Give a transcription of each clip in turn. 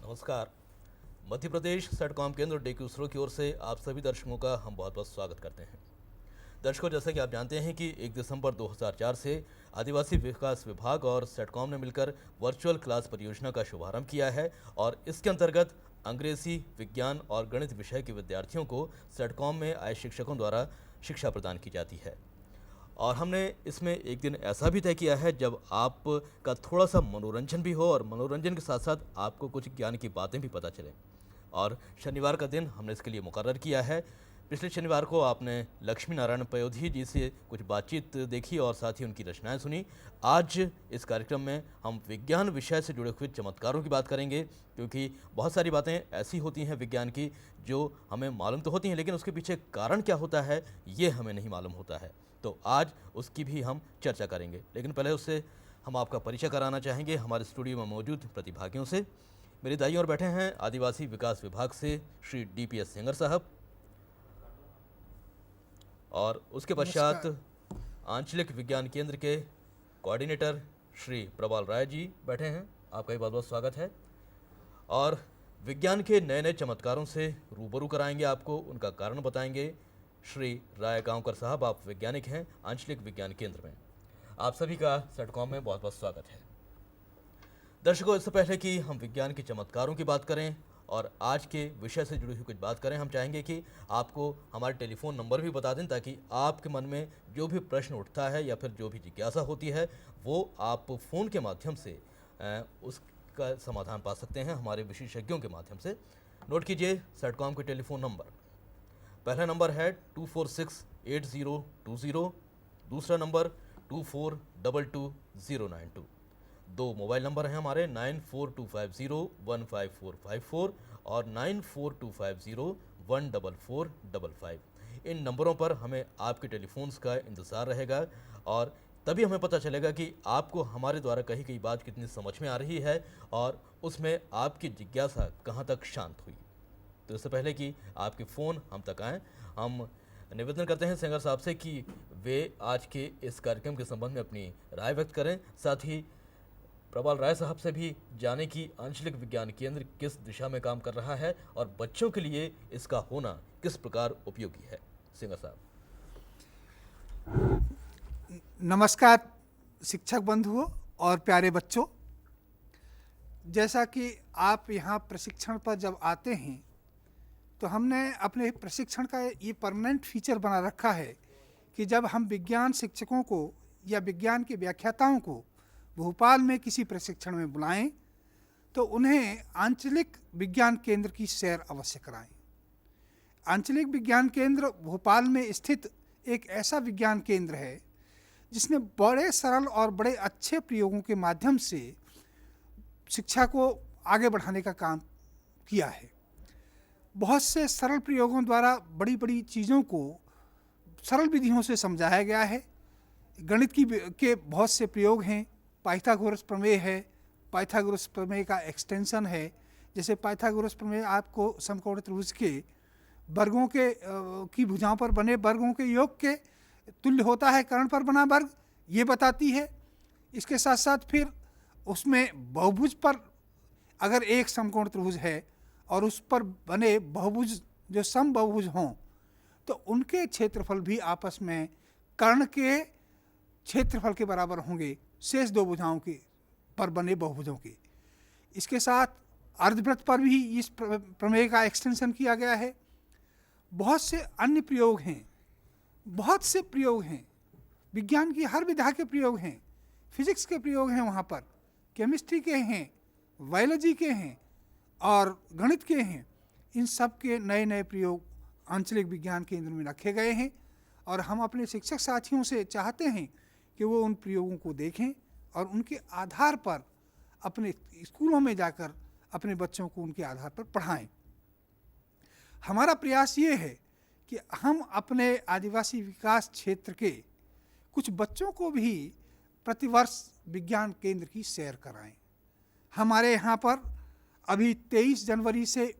नमस्कार। मध्य प्रदेश सेटकॉम केंद्र डेक्यूसरो की ओर से आप सभी दर्शकों का हम बहुत बहुत स्वागत करते हैं। दर्शकों, जैसा कि आप जानते हैं कि 1 दिसंबर 2004 से आदिवासी विकास विभाग और सेटकॉम ने मिलकर वर्चुअल क्लास परियोजना का शुभारंभ किया है और इसके अंतर्गत अंग्रेजी, विज्ञान और गणित विषय के विद्यार्थियों को सेटकॉम में आए शिक्षकों द्वारा शिक्षा प्रदान की जाती है। और हमने इसमें एक दिन ऐसा भी तय किया है जब आपका थोड़ा सा मनोरंजन भी हो और मनोरंजन के साथ साथ आपको कुछ ज्ञान की बातें भी पता चलें। और शनिवार का दिन हमने इसके लिए मुकर्रर किया है। पिछले शनिवार को आपने लक्ष्मी नारायण पयोधी जी से कुछ बातचीत देखी और साथ ही उनकी रचनाएं सुनी। आज इस कार्यक्रम में हम विज्ञान विषय से जुड़े हुए चमत्कारों की बात करेंगे, क्योंकि बहुत सारी बातें ऐसी होती हैं विज्ञान की जो हमें मालूम तो होती हैं, लेकिन उसके पीछे कारण क्या होता है ये हमें नहीं मालूम होता है। तो आज उसकी भी हम चर्चा करेंगे, लेकिन पहले उससे हम आपका परिचय कराना चाहेंगे हमारे स्टूडियो में मौजूद प्रतिभागियों से। मेरे दाईं ओर बैठे हैं आदिवासी विकास विभाग से श्री DPS सेंगर साहब, और उसके पश्चात आंचलिक विज्ञान केंद्र के कोऑर्डिनेटर श्री प्रबाल राय जी बैठे हैं। आपका भी बहुत बहुत स्वागत है। और विज्ञान के नए नए चमत्कारों से रूबरू कराएंगे आपको, उनका कारण बताएंगे श्री राय गांवकर साहब। आप वैज्ञानिक हैं आंचलिक विज्ञान केंद्र में। आप सभी का सेटकॉम में बहुत बहुत स्वागत है। दर्शकों, इससे पहले कि हम विज्ञान के चमत्कारों की बात करें और आज के विषय से जुड़ी हुई कुछ बात करें, हम चाहेंगे कि आपको हमारे टेलीफोन नंबर भी बता दें, ताकि आपके मन में जो भी प्रश्न उठता है या फिर जो भी जिज्ञासा होती है वो आप फ़ोन के माध्यम से उसका समाधान पा सकते हैं हमारे विशेषज्ञों के माध्यम से। नोट कीजिए सेटकॉम के टेलीफोन नंबर। पहला नंबर है 24680202, दूसरा नंबर 24222092। दो मोबाइल नंबर हैं हमारे 9425015454 और 9425014455। इन नंबरों पर हमें आपके टेलीफोन्स का इंतज़ार रहेगा और तभी हमें पता चलेगा कि आपको हमारे द्वारा कही गई बात कितनी समझ में आ रही है और उसमें आपकी जिज्ञासा कहाँ तक शांत हुई। तो इससे पहले कि आपके फ़ोन हम तक आएँ, हम निवेदन करते हैं सेंगर साहब से कि वे आज के इस कार्यक्रम के संबंध में अपनी राय व्यक्त करें। साथ ही प्रबाल राय साहब से भी जाने कि आंचलिक विज्ञान केंद्र किस दिशा में काम कर रहा है और बच्चों के लिए इसका होना किस प्रकार उपयोगी है। सेंगर साहब। नमस्कार शिक्षक बंधुओं और प्यारे बच्चों। जैसा कि आप यहाँ प्रशिक्षण पर जब आते हैं तो हमने अपने प्रशिक्षण का ये परमानेंट फीचर बना रखा है कि जब हम विज्ञान शिक्षकों को या विज्ञान के व्याख्याताओं को भोपाल में किसी प्रशिक्षण में बुलाएं तो उन्हें आंचलिक विज्ञान केंद्र की सैर अवश्य कराएं। आंचलिक विज्ञान केंद्र भोपाल में स्थित एक ऐसा विज्ञान केंद्र है जिसने बड़े सरल और बड़े अच्छे प्रयोगों के माध्यम से शिक्षा को आगे बढ़ाने का काम किया है। बहुत से सरल प्रयोगों द्वारा बड़ी बड़ी चीज़ों को सरल विधियों से समझाया गया है। गणित के बहुत से प्रयोग हैं। पाइथागोरस प्रमेय है, पाइथागोरस प्रमेय का एक्सटेंशन है। जैसे पाइथागोरस प्रमेय आपको समकोण त्रिभुज के वर्गों के की भुजाओं पर बने वर्गों के योग के तुल्य होता है कर्ण पर बना वर्ग, ये बताती है। इसके साथ साथ फिर उसमें बहुभुज पर अगर एक समकोण त्रिभुज है और उस पर बने बहुभुज जो सम बहुभुज हों तो उनके क्षेत्रफल भी आपस में कर्ण के क्षेत्रफल के बराबर होंगे शेष दो भुजाओं के पर बने बहुभुजों के। इसके साथ अर्धवृत्त पर भी इस प्रमेय का एक्सटेंशन किया गया है। बहुत से अन्य प्रयोग हैं, बहुत से प्रयोग हैं, विज्ञान की हर विधा के प्रयोग हैं, फिजिक्स के प्रयोग हैं, वहाँ पर केमिस्ट्री के हैं, बायोलॉजी के हैं और गणित के हैं। इन सब के नए नए प्रयोग आंचलिक विज्ञान केंद्र में रखे गए हैं और हम अपने शिक्षक साथियों से चाहते हैं कि वो उन प्रयोगों को देखें और उनके आधार पर अपने स्कूलों में जाकर अपने बच्चों को उनके आधार पर पढ़ाएं। हमारा प्रयास ये है कि हम अपने आदिवासी विकास क्षेत्र के कुछ बच्चों को भी प्रतिवर्ष विज्ञान केंद्र की सैर कराएं। हमारे यहाँ पर अभी 23 जनवरी से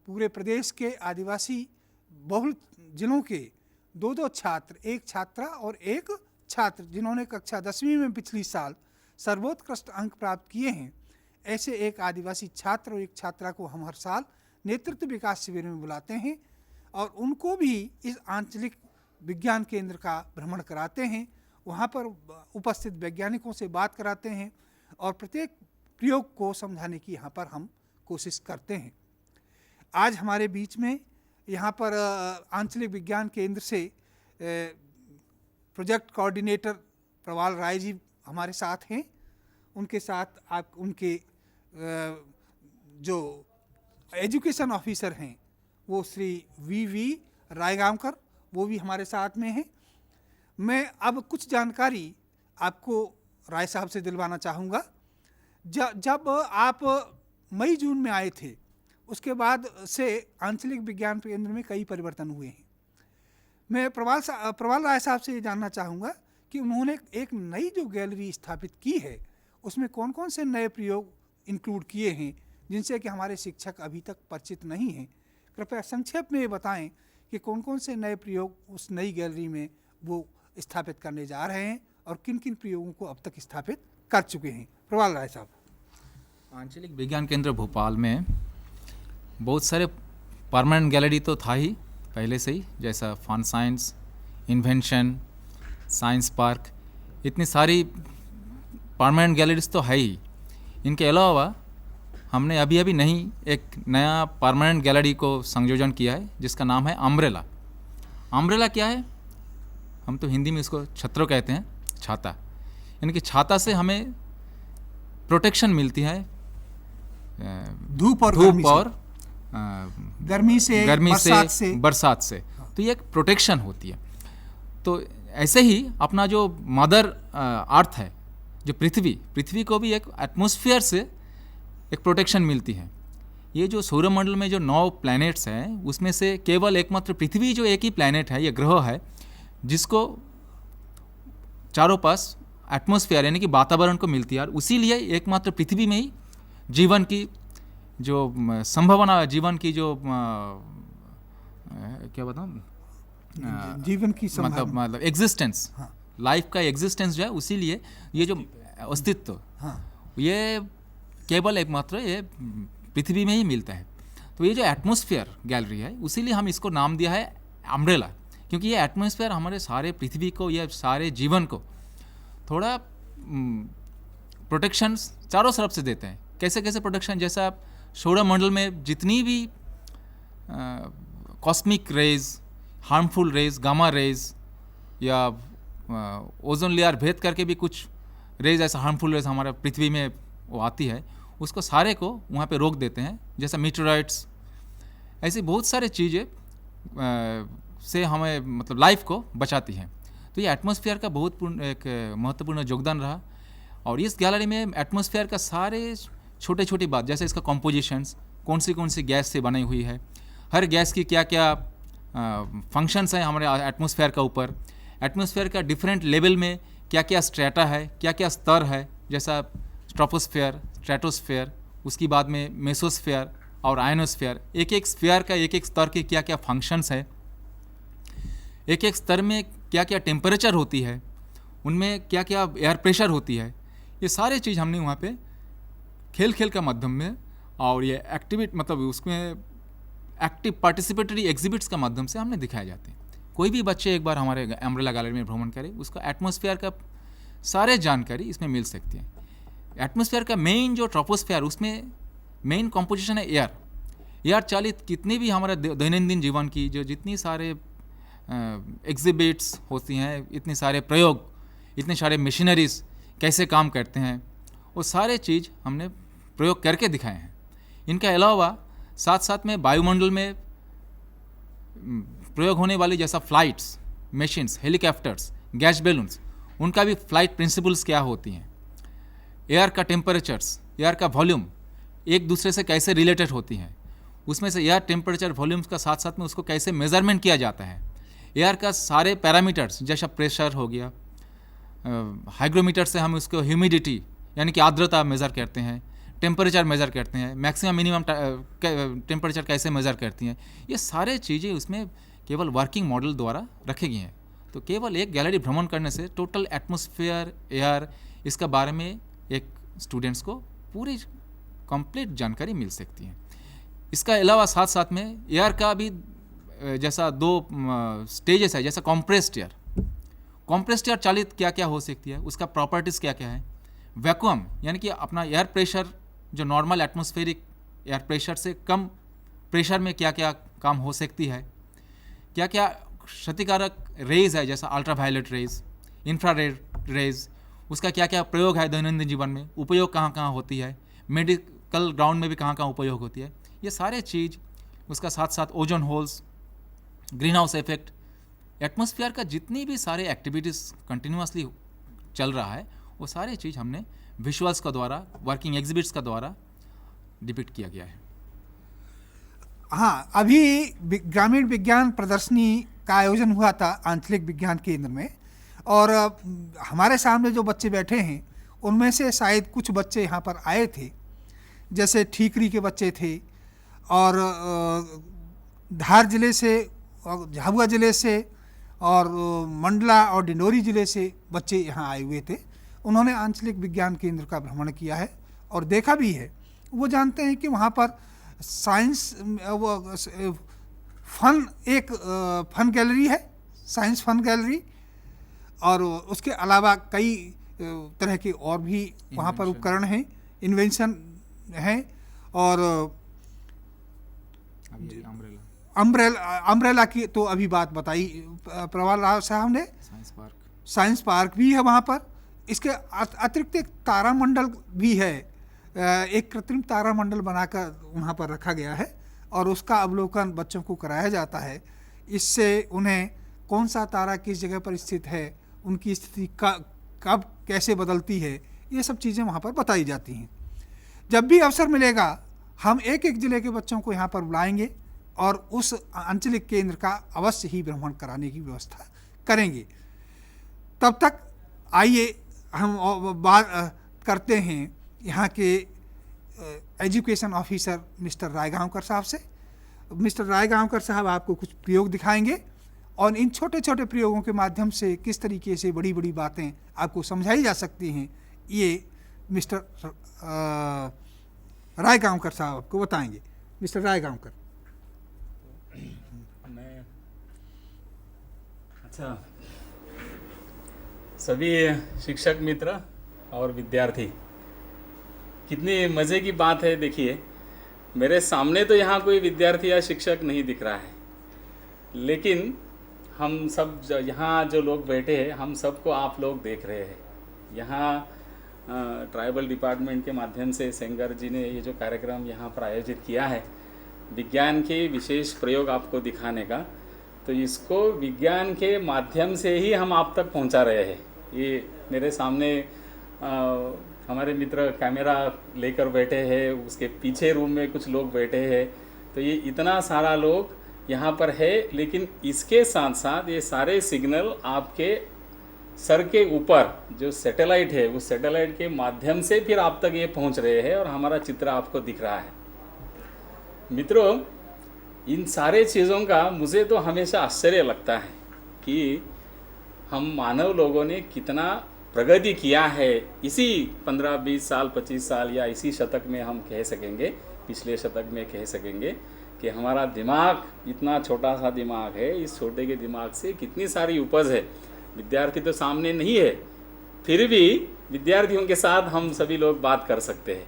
पूरे प्रदेश के आदिवासी बहुल जिलों के दो छात्र, एक छात्रा और एक छात्र जिन्होंने कक्षा 10वीं में पिछली साल सर्वोत्कृष्ट अंक प्राप्त किए हैं, ऐसे एक आदिवासी छात्र और एक छात्रा को हम हर साल नेतृत्व विकास शिविर में बुलाते हैं और उनको भी इस आंचलिक विज्ञान केंद्र का भ्रमण कराते हैं, वहाँ पर उपस्थित वैज्ञानिकों से बात कराते हैं और प्रत्येक प्रयोग को समझाने की यहाँ पर हम कोशिश करते हैं। आज हमारे बीच में यहाँ पर आंचलिक विज्ञान केंद्र से प्रोजेक्ट कोऑर्डिनेटर प्रवाल राय जी हमारे साथ हैं। उनके साथ आप उनके जो एजुकेशन ऑफिसर हैं वो श्री वी रायगांवकर, वो भी हमारे साथ में हैं। मैं अब कुछ जानकारी आपको राय साहब से दिलवाना चाहूँगा। जब आप मई जून में आए थे, उसके बाद से आंचलिक विज्ञान केंद्र में कई परिवर्तन हुए हैं। मैं प्रवाल राय साहब से ये जानना चाहूँगा कि उन्होंने एक नई जो गैलरी स्थापित की है उसमें कौन कौन से नए प्रयोग इंक्लूड किए हैं जिनसे कि हमारे शिक्षक अभी तक परिचित नहीं हैं। कृपया संक्षेप में ये बताएं कि कौन कौन से नए प्रयोग उस नई गैलरी में वो स्थापित करने जा रहे हैं और किन किन प्रयोगों को अब तक स्थापित कर चुके हैं। प्रवाल राय साहब। आंचलिक विज्ञान केंद्र भोपाल में बहुत सारे परमानेंट गैलरी तो था ही पहले से ही, जैसा fun science, invention, science park, इतनी सारी परमानेंट गैलरीज तो है ही। इनके अलावा हमने अभी नहीं एक नया परमानेंट गैलरी को संयोजन किया है जिसका नाम है अम्ब्रेला। अम्ब्रेला क्या है? हम तो हिंदी में इसको छत्र कहते हैं, छाता। यानी कि छाता से हमें प्रोटेक्शन मिलती है धूप और गर्मी से बरसात से। तो ये एक प्रोटेक्शन होती है। तो ऐसे ही अपना जो मदर अर्थ है, जो पृथ्वी को भी एक एटमॉस्फेयर से एक प्रोटेक्शन मिलती है। ये जो सौरमंडल में जो 9 प्लैनेट्स हैं उसमें से केवल एकमात्र पृथ्वी जो एक ही प्लैनेट है, ये ग्रह है जिसको चारों पास एटमॉस्फेयर यानी कि वातावरण को मिलती है। और उसीलिए एकमात्र पृथ्वी में ही जीवन की जो संभावना, जीवन की जो क्या बताऊँ, जीवन की मतलब एग्जिस्टेंस, लाइफ का एग्जिस्टेंस जो है, उसीलिए ये जो अस्तित्व ये केवल एकमात्र ये पृथ्वी में ही मिलता है। तो ये जो एटमॉस्फेयर गैलरी है उसीलिए हम इसको नाम दिया है अम्ब्रेला, क्योंकि ये एटमॉस्फेयर हमारे सारे पृथ्वी को, ये सारे जीवन को थोड़ा प्रोटेक्शन चारों तरफ से देते हैं। कैसे कैसे प्रोटेक्शन? जैसा सौरमंडल में जितनी भी cosmic rays, harmful rays, gamma rays या ओजोन लेयर भेद करके भी कुछ रेज, ऐसा हार्मफुल रेज हमारे पृथ्वी में वो आती है, उसको सारे को वहाँ पे रोक देते हैं। जैसा मीटरॉइड्स, ऐसी बहुत सारे चीज़ें से हमें मतलब लाइफ को बचाती हैं। तो ये एटमॉस्फेयर का बहुत एक महत्वपूर्ण योगदान रहा। और इस गैलरी में एटमॉस्फेयर का सारे छोटे छोटी बात, जैसे इसका कॉम्पोजिशंस, कौन सी गैस से बनी हुई है, हर गैस की क्या क्या फंक्शंस हैं हमारे एटमॉस्फेयर का ऊपर, एटमॉस्फेयर का डिफरेंट लेवल में क्या क्या स्ट्रेटा है, क्या क्या स्तर है, जैसा ट्रोपोस्फेयर, स्ट्रेटोस्फेयर, उसकी बाद में मेसोस्फेयर और आयनोस्फेयर। एक एक स्फेयर का एक एक स्तर के क्या क्या फंक्शंस है, एक एक स्तर में क्या क्या टेम्परेचर होती है, उनमें क्या क्या एयर प्रेशर होती है, ये सारे चीज़ हमने वहाँ पे खेल का माध्यम में और ये मतलब उसमें एक्टिव पार्टिसिपेटरी एग्जिबिट्स का माध्यम से हमने दिखाए जाते हैं। कोई भी बच्चे एक बार हमारे अम्ब्रेला गैलरी में भ्रमण करे, उसका एटमॉस्फेयर का सारे जानकारी इसमें मिल सकती है। एटमॉस्फेयर का मेन जो ट्रोपोस्फेयर, उसमें मेन कॉम्पोजिशन है एयर चालित कितनी भी हमारे दैनंदिन जीवन की जो जितनी सारे एग्जिबिट्स होती हैं, इतने सारे प्रयोग, इतने सारे मशीनरीज कैसे काम करते हैं, वो सारे चीज़ हमने प्रयोग करके दिखाए हैं। इनके अलावा साथ साथ में वायुमंडल में प्रयोग होने वाली जैसा flights, machines, helicopters, gas balloons, उनका भी फ्लाइट प्रिंसिपल्स क्या होती हैं, एयर का टेम्परेचर्स, एयर का वॉल्यूम एक दूसरे से कैसे रिलेटेड होती हैं, उसमें से एयर टेम्परेचर वॉल्यूम्स का साथ साथ में उसको कैसे मेजरमेंट किया जाता है, एयर का सारे पैरामीटर्स जैसा प्रेशर हो गया, हाइग्रोमीटर से हम उसको ह्यूमिडिटी यानी कि आर्द्रता मेज़र करते हैं, टेम्परेचर मेज़र करते हैं, मैक्सिमम मिनिमम टेम्परेचर कैसे मेज़र करती हैं, ये सारे चीज़ें उसमें केवल वर्किंग मॉडल द्वारा रखी गई हैं। तो केवल एक गैलरी भ्रमण करने से टोटल एटमॉस्फेयर, एयर, इसका बारे में एक स्टूडेंट्स को पूरी कंप्लीट जानकारी मिल सकती है। इसका अलावा साथ साथ में एयर का भी जैसा 2 स्टेजेस है, जैसा कॉम्प्रेस्ड एयर चालित क्या क्या हो सकती है, उसका प्रॉपर्टीज़ क्या क्या है। वैक्यूम यानी कि अपना एयर प्रेशर जो नॉर्मल एटमॉस्फेरिक एयर प्रेशर से कम प्रेशर में क्या क्या काम हो सकती है, क्या क्या क्षतिकारक रेज है जैसा अल्ट्रावायलेट रेज, इंफ्रारेड रेज, उसका क्या क्या प्रयोग है दैनंदिन जीवन में, उपयोग कहाँ कहाँ होती है, मेडिकल ग्राउंड में भी कहाँ कहाँ उपयोग होती है, ये सारे चीज़। उसका साथ साथ ozone holes, green house effect, atmosphere का जितनी भी सारे एक्टिविटीज़ कंटिन्यूसली चल रहा है वो सारे चीज़ हमने विजुअल्स का द्वारा, वर्किंग एग्जिबिट्स का द्वारा डिपिक्ट किया गया है। हाँ, अभी ग्रामीण विज्ञान प्रदर्शनी का आयोजन हुआ था आंचलिक विज्ञान केंद्र में, और हमारे सामने जो बच्चे बैठे हैं उनमें से शायद कुछ बच्चे यहाँ पर आए थे, जैसे ठीकरी के बच्चे थे और धार जिले से, झाबुआ जिले से और मंडला और डिंडोरी जिले से बच्चे यहाँ आए हुए थे। उन्होंने आंचलिक विज्ञान केंद्र का भ्रमण किया है और देखा भी है। वो जानते हैं कि वहाँ पर साइंस फन गैलरी है, साइंस फन गैलरी, और उसके अलावा कई तरह के और भी वहाँ पर उपकरण हैं, इन्वेंशन हैं, और अम्ब्रेला की तो अभी बात बताई प्रवाल राव साहब ने। साइंस पार्क भी है वहाँ पर। इसके अतिरिक्त एक तारामंडल भी है, एक कृत्रिम तारामंडल बनाकर वहाँ पर रखा गया है और उसका अवलोकन बच्चों को कराया जाता है। इससे उन्हें कौन सा तारा किस जगह पर स्थित है, उनकी स्थिति कब कैसे बदलती है, ये सब चीज़ें वहाँ पर बताई जाती हैं। जब भी अवसर मिलेगा हम एक एक ज़िले के बच्चों को यहाँ पर बुलाएंगे और उस आंचलिक केंद्र का अवश्य ही भ्रमण कराने की व्यवस्था करेंगे। तब तक आइए हम बात करते हैं यहाँ के एजुकेशन ऑफिसर मिस्टर रायगांवकर साहब से। मिस्टर रायगांवकर साहब आपको कुछ प्रयोग दिखाएंगे और इन छोटे छोटे प्रयोगों के माध्यम से किस तरीके से बड़ी बड़ी बातें आपको समझाई जा सकती हैं, ये मिस्टर रायगांवकर साहब आपको बताएंगे। मिस्टर रायगांवकर। अच्छा, सभी शिक्षक मित्र और विद्यार्थी, कितनी मज़े की बात है। देखिए, मेरे सामने तो यहाँ कोई विद्यार्थी या शिक्षक नहीं दिख रहा है, लेकिन हम सब यहाँ जो लोग बैठे हैं, हम सबको आप लोग देख रहे हैं। यहाँ ट्राइबल डिपार्टमेंट के माध्यम से सेंगर जी ने ये जो कार्यक्रम यहाँ पर आयोजित किया है, विज्ञान के विशेष प्रयोग आपको दिखाने का, तो इसको विज्ञान के माध्यम से ही हम आप तक पहुँचा रहे हैं। ये मेरे सामने हमारे मित्र कैमरा लेकर बैठे हैं, उसके पीछे रूम में कुछ लोग बैठे हैं, तो ये इतना सारा लोग यहाँ पर है। लेकिन इसके साथ साथ ये सारे सिग्नल आपके सर के ऊपर जो सैटेलाइट है, उस सैटेलाइट के माध्यम से फिर आप तक ये पहुँच रहे हैं और हमारा चित्र आपको दिख रहा है। मित्रों, इन सारे चीज़ों का मुझे तो हमेशा आश्चर्य लगता है कि हम मानव लोगों ने कितना प्रगति किया है इसी 15-20 साल 25 साल या इसी शतक में। हम कह सकेंगे, पिछले शतक में कह सकेंगे कि हमारा दिमाग इतना छोटा सा दिमाग है, इस छोटे के दिमाग से कितनी सारी उपज है। विद्यार्थी तो सामने नहीं है, फिर भी विद्यार्थियों के साथ हम सभी लोग बात कर सकते हैं।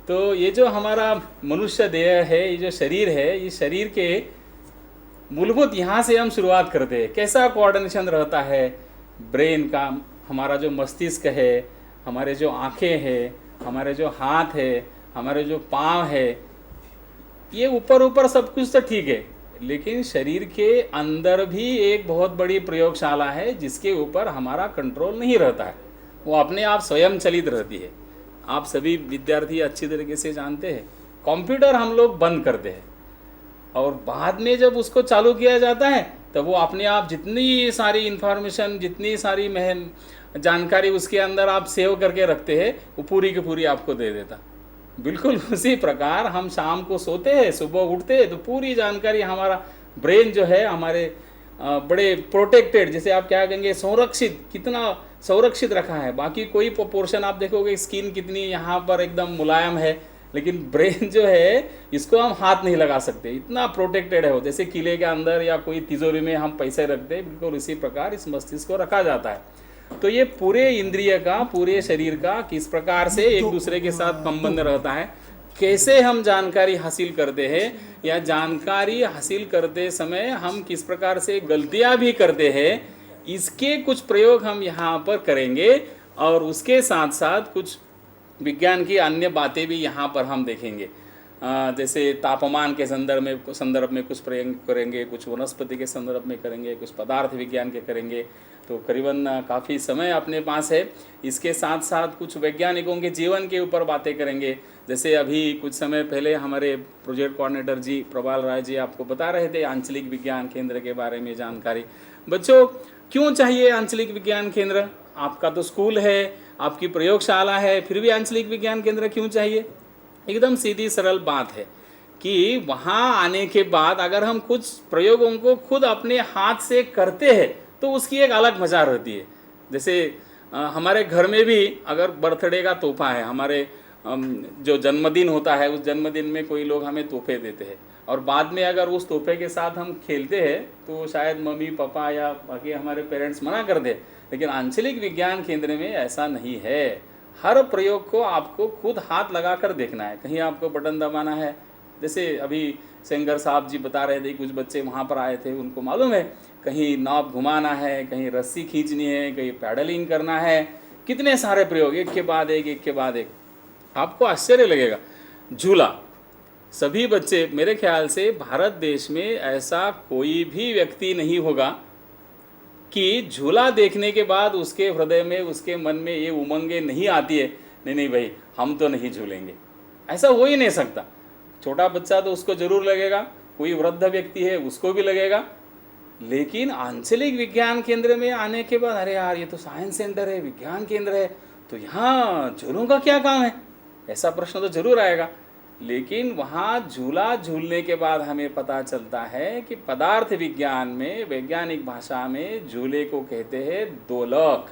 तो ये जो हमारा मनुष्य देह है, ये जो शरीर है, ये शरीर के मूलभूत यहाँ से हम शुरुआत करते हैं। कैसा कोऑर्डिनेशन रहता है ब्रेन का, हमारा जो मस्तिष्क है, हमारे जो आँखें हैं, हमारे जो हाथ है, हमारे जो पाँव है, ये ऊपर ऊपर सब कुछ तो ठीक है, लेकिन शरीर के अंदर भी एक बहुत बड़ी प्रयोगशाला है जिसके ऊपर हमारा कंट्रोल नहीं रहता है, वो अपने आप स्वयं चलित रहती है। आप सभी विद्यार्थी अच्छी तरीके से जानते हैं, कंप्यूटर हम लोग बंद करते हैं और बाद में जब उसको चालू किया जाता है तब वो अपने आप जितनी सारी इन्फॉर्मेशन, जितनी सारी जानकारी उसके अंदर आप सेव करके रखते हैं, वो पूरी की पूरी आपको दे देता। बिल्कुल उसी प्रकार हम शाम को सोते हैं, सुबह उठते हैं तो पूरी जानकारी हमारा ब्रेन जो है हमारे बड़े प्रोटेक्टेड, जैसे आप क्या कहेंगे, संरक्षित, कितना संरक्षित रखा है। बाकी कोई पोर्शन आप देखोगे, स्किन कितनी यहाँ पर एकदम मुलायम है, लेकिन ब्रेन जो है इसको हम हाथ नहीं लगा सकते, इतना प्रोटेक्टेड है वो। जैसे किले के अंदर या कोई तिजोरी में हम पैसे रखते हैं, बिल्कुल इसी प्रकार इस मस्तिष्क को रखा जाता है। तो ये पूरे इंद्रिय का, पूरे शरीर का किस प्रकार से एक दूसरे के साथ संबंध रहता है, कैसे हम जानकारी हासिल करते हैं, या जानकारी हासिल करते समय हम किस प्रकार से गलतियां भी करते हैं, इसके कुछ प्रयोग हम यहाँ पर करेंगे। और उसके साथ साथ कुछ विज्ञान की अन्य बातें भी यहाँ पर हम देखेंगे। जैसे तापमान के संदर्भ में कुछ प्रयोग करेंगे, कुछ वनस्पति के संदर्भ में करेंगे, कुछ पदार्थ विज्ञान के करेंगे। तो करीबन काफ़ी समय अपने पास है। इसके साथ साथ कुछ वैज्ञानिकों के जीवन के ऊपर बातें करेंगे। जैसे अभी कुछ समय पहले हमारे प्रोजेक्ट कोऑर्डिनेटर जी प्रबाल राय जी आपको बता रहे थे आंचलिक विज्ञान केंद्र के बारे में जानकारी। बच्चों, क्यों चाहिए आंचलिक विज्ञान केंद्र? आपका तो स्कूल है, आपकी प्रयोगशाला है, फिर भी आंचलिक विज्ञान केंद्र क्यों चाहिए? एकदम सीधी सरल बात है कि वहाँ आने के बाद अगर हम कुछ प्रयोगों को खुद अपने हाथ से करते हैं तो उसकी एक अलग मजा रहती है। जैसे हमारे घर में भी अगर बर्थडे का तोहफा है, हमारे जो जन्मदिन होता है, उस जन्मदिन में कोई लोग हमें तोहफे देते हैं और बाद में अगर उस तोहफे के साथ हम खेलते हैं तो शायद मम्मी पापा या बाकी हमारे पेरेंट्स मना कर दे। लेकिन आंचलिक विज्ञान केंद्र में ऐसा नहीं है। हर प्रयोग को आपको खुद हाथ लगाकर देखना है। कहीं आपको बटन दबाना है, जैसे अभी सेंगर साहब जी बता रहे थे, कुछ बच्चे वहाँ पर आए थे, उनको मालूम है कहीं नॉब घुमाना है, कहीं रस्सी खींचनी है, कहीं पैडलिंग करना है, कितने सारे प्रयोग एक के बाद एक। आपको आश्चर्य लगेगा। झूला, सभी बच्चे, मेरे ख्याल से भारत देश में ऐसा कोई भी व्यक्ति नहीं होगा कि झूला देखने के बाद उसके हृदय में, उसके मन में ये उमंगे नहीं आती है, नहीं भाई हम तो नहीं झूलेंगे। ऐसा हो ही नहीं सकता। छोटा बच्चा तो उसको जरूर लगेगा, कोई वृद्ध व्यक्ति है उसको भी लगेगा। लेकिन आंचलिक विज्ञान केंद्र में आने के बाद अरे यार ये तो साइंस सेंटर है, विज्ञान केंद्र है, तो यहाँ झूलों का क्या काम है, ऐसा प्रश्न तो जरूर आएगा। लेकिन वहाँ झूला झूलने के बाद हमें पता चलता है कि पदार्थ विज्ञान में, वैज्ञानिक भाषा में झूले को कहते हैं दोलक,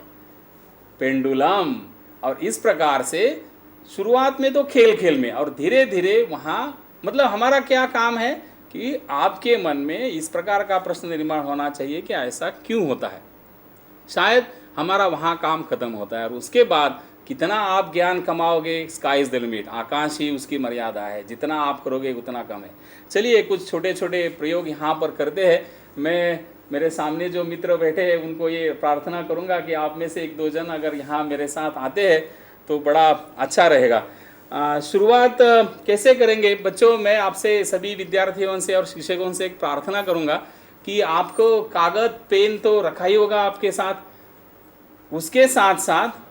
पेंडुलम। और इस प्रकार से शुरुआत में तो खेल में और धीरे धीरे वहाँ, मतलब हमारा क्या काम है कि आपके मन में इस प्रकार का प्रश्न निर्माण होना चाहिए कि ऐसा क्यों होता है। शायद हमारा वहाँ काम खत्म होता है और उसके बाद कितना आप ज्ञान कमाओगे, स्काई इज द लिमिट, आकाश ही उसकी मर्यादा है, जितना आप करोगे उतना कम है। चलिए कुछ छोटे छोटे प्रयोग यहाँ पर करते हैं। मैं मेरे सामने जो मित्र बैठे हैं उनको ये प्रार्थना करूँगा कि आप में से एक दो जन अगर यहाँ मेरे साथ आते हैं तो बड़ा अच्छा रहेगा। शुरुआत कैसे करेंगे बच्चों? मैं आपसे सभी विद्यार्थियों से और शिक्षकों से एक प्रार्थना करूँगा कि आपको कागज़ पेन तो रखा ही होगा आपके साथ, उसके साथ साथ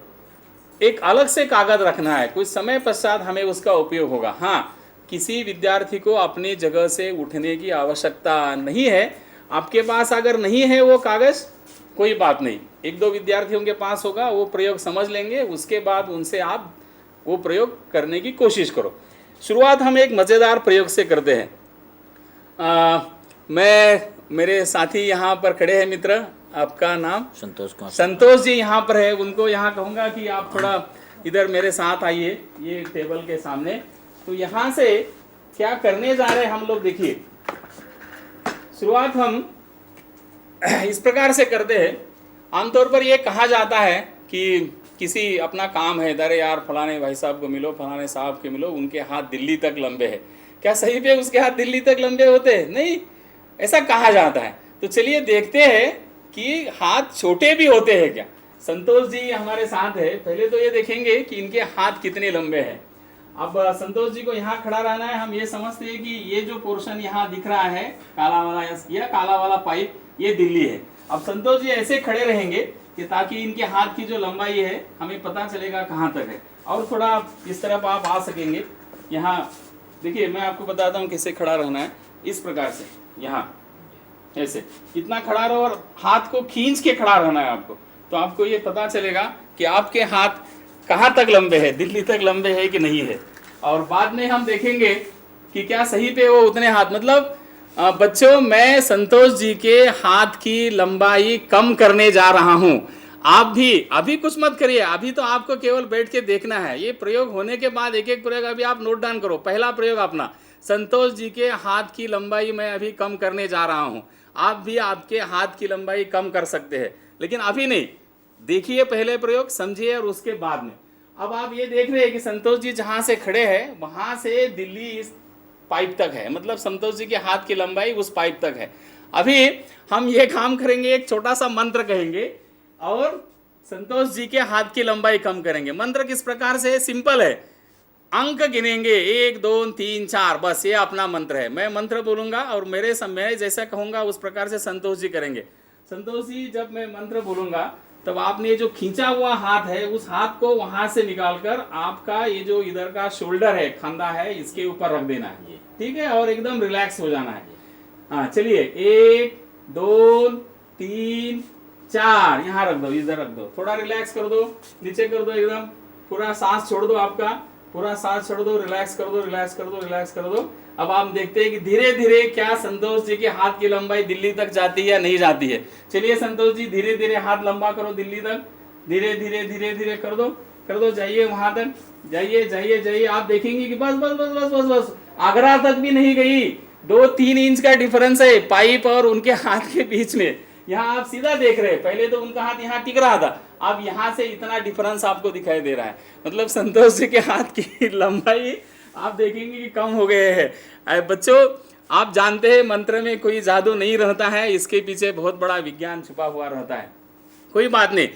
एक अलग से कागज रखना है। कुछ समय पश्चात हमें उसका उपयोग होगा। हाँ, किसी विद्यार्थी को अपनी जगह से उठने की आवश्यकता नहीं है। आपके पास अगर नहीं है वो कागज, कोई बात नहीं, एक दो विद्यार्थियों के पास होगा, वो प्रयोग समझ लेंगे, उसके बाद उनसे आप वो प्रयोग करने की कोशिश करो। शुरुआत हम एक मज़ेदार प्रयोग से करते हैं। मेरे साथी यहाँ पर खड़े हैं मित्र, आपका नाम? संतोष जी यहाँ पर है। उनको यहाँ कहूँगा कि आप थोड़ा इधर मेरे साथ आइए, ये टेबल के सामने। तो यहाँ से क्या करने जा रहे हैं हम लोग, देखिए। शुरुआत हम इस प्रकार से करते हैं। आमतौर पर ये कहा जाता है कि किसी अपना काम है, अरे यार फलाने भाई साहब को मिलो, फलाने साहब के मिलो, उनके हाथ दिल्ली तक लंबे हैं। क्या सही पे उसके हाथ दिल्ली तक लंबे होते हैं? नहीं, ऐसा कहा जाता है। तो चलिए देखते हैं कि हाथ छोटे भी होते हैं क्या। संतोष जी हमारे साथ है। पहले तो ये देखेंगे कि इनके हाथ कितने लंबे हैं। अब संतोष जी को यहाँ खड़ा रहना है। हम ये समझते हैं कि ये जो पोर्शन यहाँ दिख रहा है काला वाला, या काला वाला पाइप, ये दिल्ली है। अब संतोष जी ऐसे खड़े रहेंगे कि ताकि इनके हाथ की जो लंबाई है हमें पता चलेगा कहाँ तक है। और थोड़ा इस तरफ आप आ सकेंगे। यहाँ देखिए, मैं आपको बताता हूँ कैसे खड़ा रहना है। इस प्रकार से यहाँ ऐसे इतना खड़ा रहो और हाथ को खींच के खड़ा रहना है आपको। तो आपको ये पता चलेगा कि आपके हाथ कहाँ तक लंबे हैं, दिल्ली तक लंबे हैं कि नहीं है। और बाद में हम देखेंगे कि क्या सही पे वो उतने हाथ, मतलब बच्चों मैं संतोष जी के हाथ की लंबाई कम करने जा रहा हूँ। आप भी अभी कुछ मत करिए, अभी तो आपको केवल बैठ के देखना है। ये प्रयोग होने के बाद एक एक प्रयोग अभी आप नोट डाउन करो। पहला प्रयोग अपना, संतोष जी के हाथ की लंबाई मैं अभी कम करने जा रहा हूं। आप भी आपके हाथ की लंबाई कम कर सकते हैं, लेकिन अभी नहीं। देखिए पहले प्रयोग, समझिए, और उसके बाद में। अब आप ये देख रहे हैं कि संतोष जी जहां से खड़े हैं वहां से दिल्ली इस पाइप तक है, मतलब संतोष जी के हाथ की लंबाई उस पाइप तक है। अभी हम ये काम करेंगे, एक छोटा सा मंत्र कहेंगे और संतोष जी के हाथ की लंबाई कम करेंगे। मंत्र किस प्रकार से है? सिंपल है। अंक गिनेंगे 1 2 3 4, बस ये अपना मंत्र है। मैं मंत्र बोलूंगा और मेरे समय जैसा कहूंगा उस प्रकार से संतोष जी करेंगे। संतोष जी जब मैं मंत्र बोलूंगा तब आपने जो खींचा हुआ हाथ है उस हाथ को वहां से निकालकर आपका ये जो इधर का शोल्डर है, खांदा है, इसके ऊपर रख देना है, ठीक है, और एकदम रिलैक्स हो जाना है। हाँ चलिए, 1 2 3 4, यहाँ रख दो, इधर रख दो, थोड़ा रिलैक्स कर दो, नीचे कर दो, एकदम पूरा सांस छोड़ दो, आपका पूरा सांस छोड़ दो, रिलैक्स कर दो, रिलैक्स कर दो, रिलैक्स कर दो। अब आप देखते हैं कि धीरे धीरे क्या संतोष जी के हाथ की लंबाई दिल्ली तक जाती है या नहीं जाती है। चलिए संतोष जी धीरे धीरे हाथ लंबा करो दिल्ली तक, धीरे धीरे धीरे धीरे कर दो, जाइए वहां तक, जाइए जाइए जाइए। आप देखेंगे कि बस बस बस बस बस बस आगरा तक भी नहीं गई, 2-3 इंच का डिफरेंस है पाइप और उनके हाथ के बीच में। यहाँ आप सीधा देख रहे हैं, पहले तो उनका हाथ यहाँ टिक रहा था, अब यहाँ से इतना डिफरेंस आपको दिखाई दे रहा है। मतलब संतोष जी के हाथ की लंबाई आप देखेंगे कि कम हो गए हैं। बच्चों आप जानते हैं मंत्र में कोई जादू नहीं रहता है, इसके पीछे बहुत बड़ा विज्ञान छुपा हुआ रहता है। कोई बात नहीं,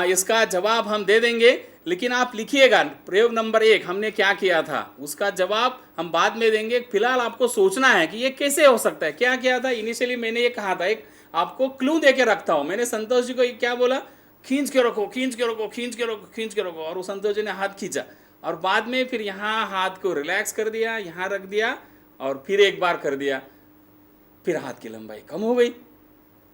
इसका जवाब हम दे देंगे, लेकिन आप लिखिएगा प्रयोग नंबर 1 हमने क्या किया था, उसका जवाब हम बाद में देंगे। फिलहाल आपको सोचना है कि ये कैसे हो सकता है, क्या किया था। इनिशियली मैंने ये कहा था, एक आपको क्लू देके रखता हूं। मैंने संतोष जी को क्या बोला, खींच के रखो, खींच के रखो, खींच के रखो, खींच के रखो, और वो संतोष जी ने हाथ खींचा और बाद में फिर यहाँ हाथ को रिलैक्स कर दिया, यहाँ रख दिया और फिर एक बार कर दिया, फिर हाथ की लंबाई कम हो गई।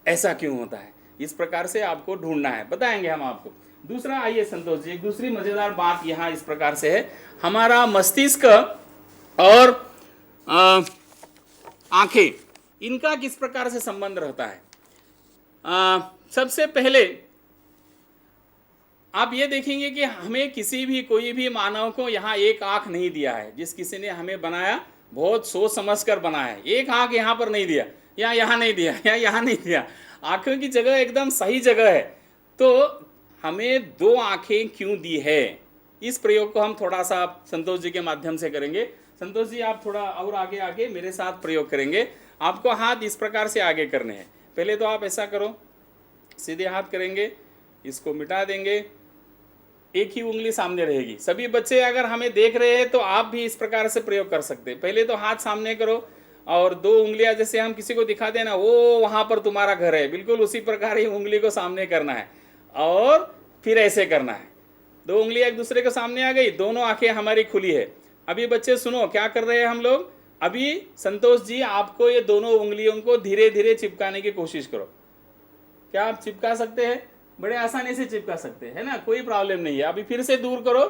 ऐसा क्यों होता है, इस प्रकार से आपको ढूंढना है, बताएंगे हम आपको। दूसरा, आइए संतोष जी, एक दूसरी मजेदार बात यहाँ इस प्रकार से है, हमारा मस्तिष्क और आंखें, इनका किस प्रकार से संबंध रहता है। सबसे पहले आप ये देखेंगे कि हमें किसी भी कोई भी मानव को यहाँ एक आंख नहीं दिया है। जिस किसी ने हमें बनाया बहुत सोच समझ कर बनाया है। एक आंख यहाँ पर नहीं दिया, या यहाँ नहीं दिया, या यहाँ नहीं दिया, आंखों की जगह एकदम सही जगह है। तो हमें 2 आंखें क्यों दी है, इस प्रयोग को हम थोड़ा सा संतोष जी के माध्यम से करेंगे। संतोष जी आप थोड़ा और आगे आगे मेरे साथ प्रयोग करेंगे। आपको हाथ इस प्रकार से आगे करने हैं। पहले तो आप ऐसा करो, सीधे हाथ करेंगे, इसको मिटा देंगे, एक ही उंगली सामने रहेगी। सभी बच्चे अगर हमें देख रहे हैं तो आप भी इस प्रकार से प्रयोग कर सकते हैं। पहले तो हाथ सामने करो और 2 उंगलियां जैसे हम किसी को दिखाते हैं ना, वो वहां पर तुम्हारा घर है, बिल्कुल उसी प्रकार ही उंगली को सामने करना है और फिर ऐसे करना है। 2 उंगलियां एक दूसरे के सामने आ गई, दोनों आंखें हमारी खुली है। अभी बच्चे सुनो क्या कर रहे हैं हम लोग। अभी संतोष जी आपको ये दोनों उंगलियों को धीरे धीरे चिपकाने की कोशिश करो। क्या आप चिपका सकते हैं? बड़े आसानी से चिपका सकते हैं ना, कोई प्रॉब्लम नहीं है। अभी फिर से दूर करो,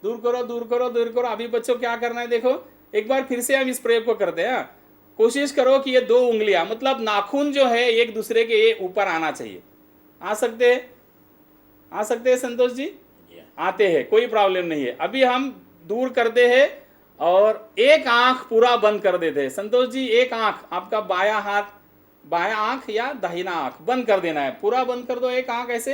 दूर करो, दूर करो, दूर करो। अभी बच्चों क्या करना है देखो, एक बार फिर से हम इस प्रयोग को करते हैं। कोशिश करो कि ये 2 उंगलियां मतलब नाखून जो है एक दूसरे के ऊपर आना चाहिए। आ सकते हैं? आ सकते हैं संतोष जी? आते हैं, कोई प्रॉब्लम नहीं है। अभी हम दूर करते हैं और एक आंख पूरा बंद कर देते हैं। संतोष जी एक आंख, आपका बायां हाथ, बायां आंख या दाहिना आंख बंद कर देना है, पूरा बंद कर दो। एक आंख ऐसे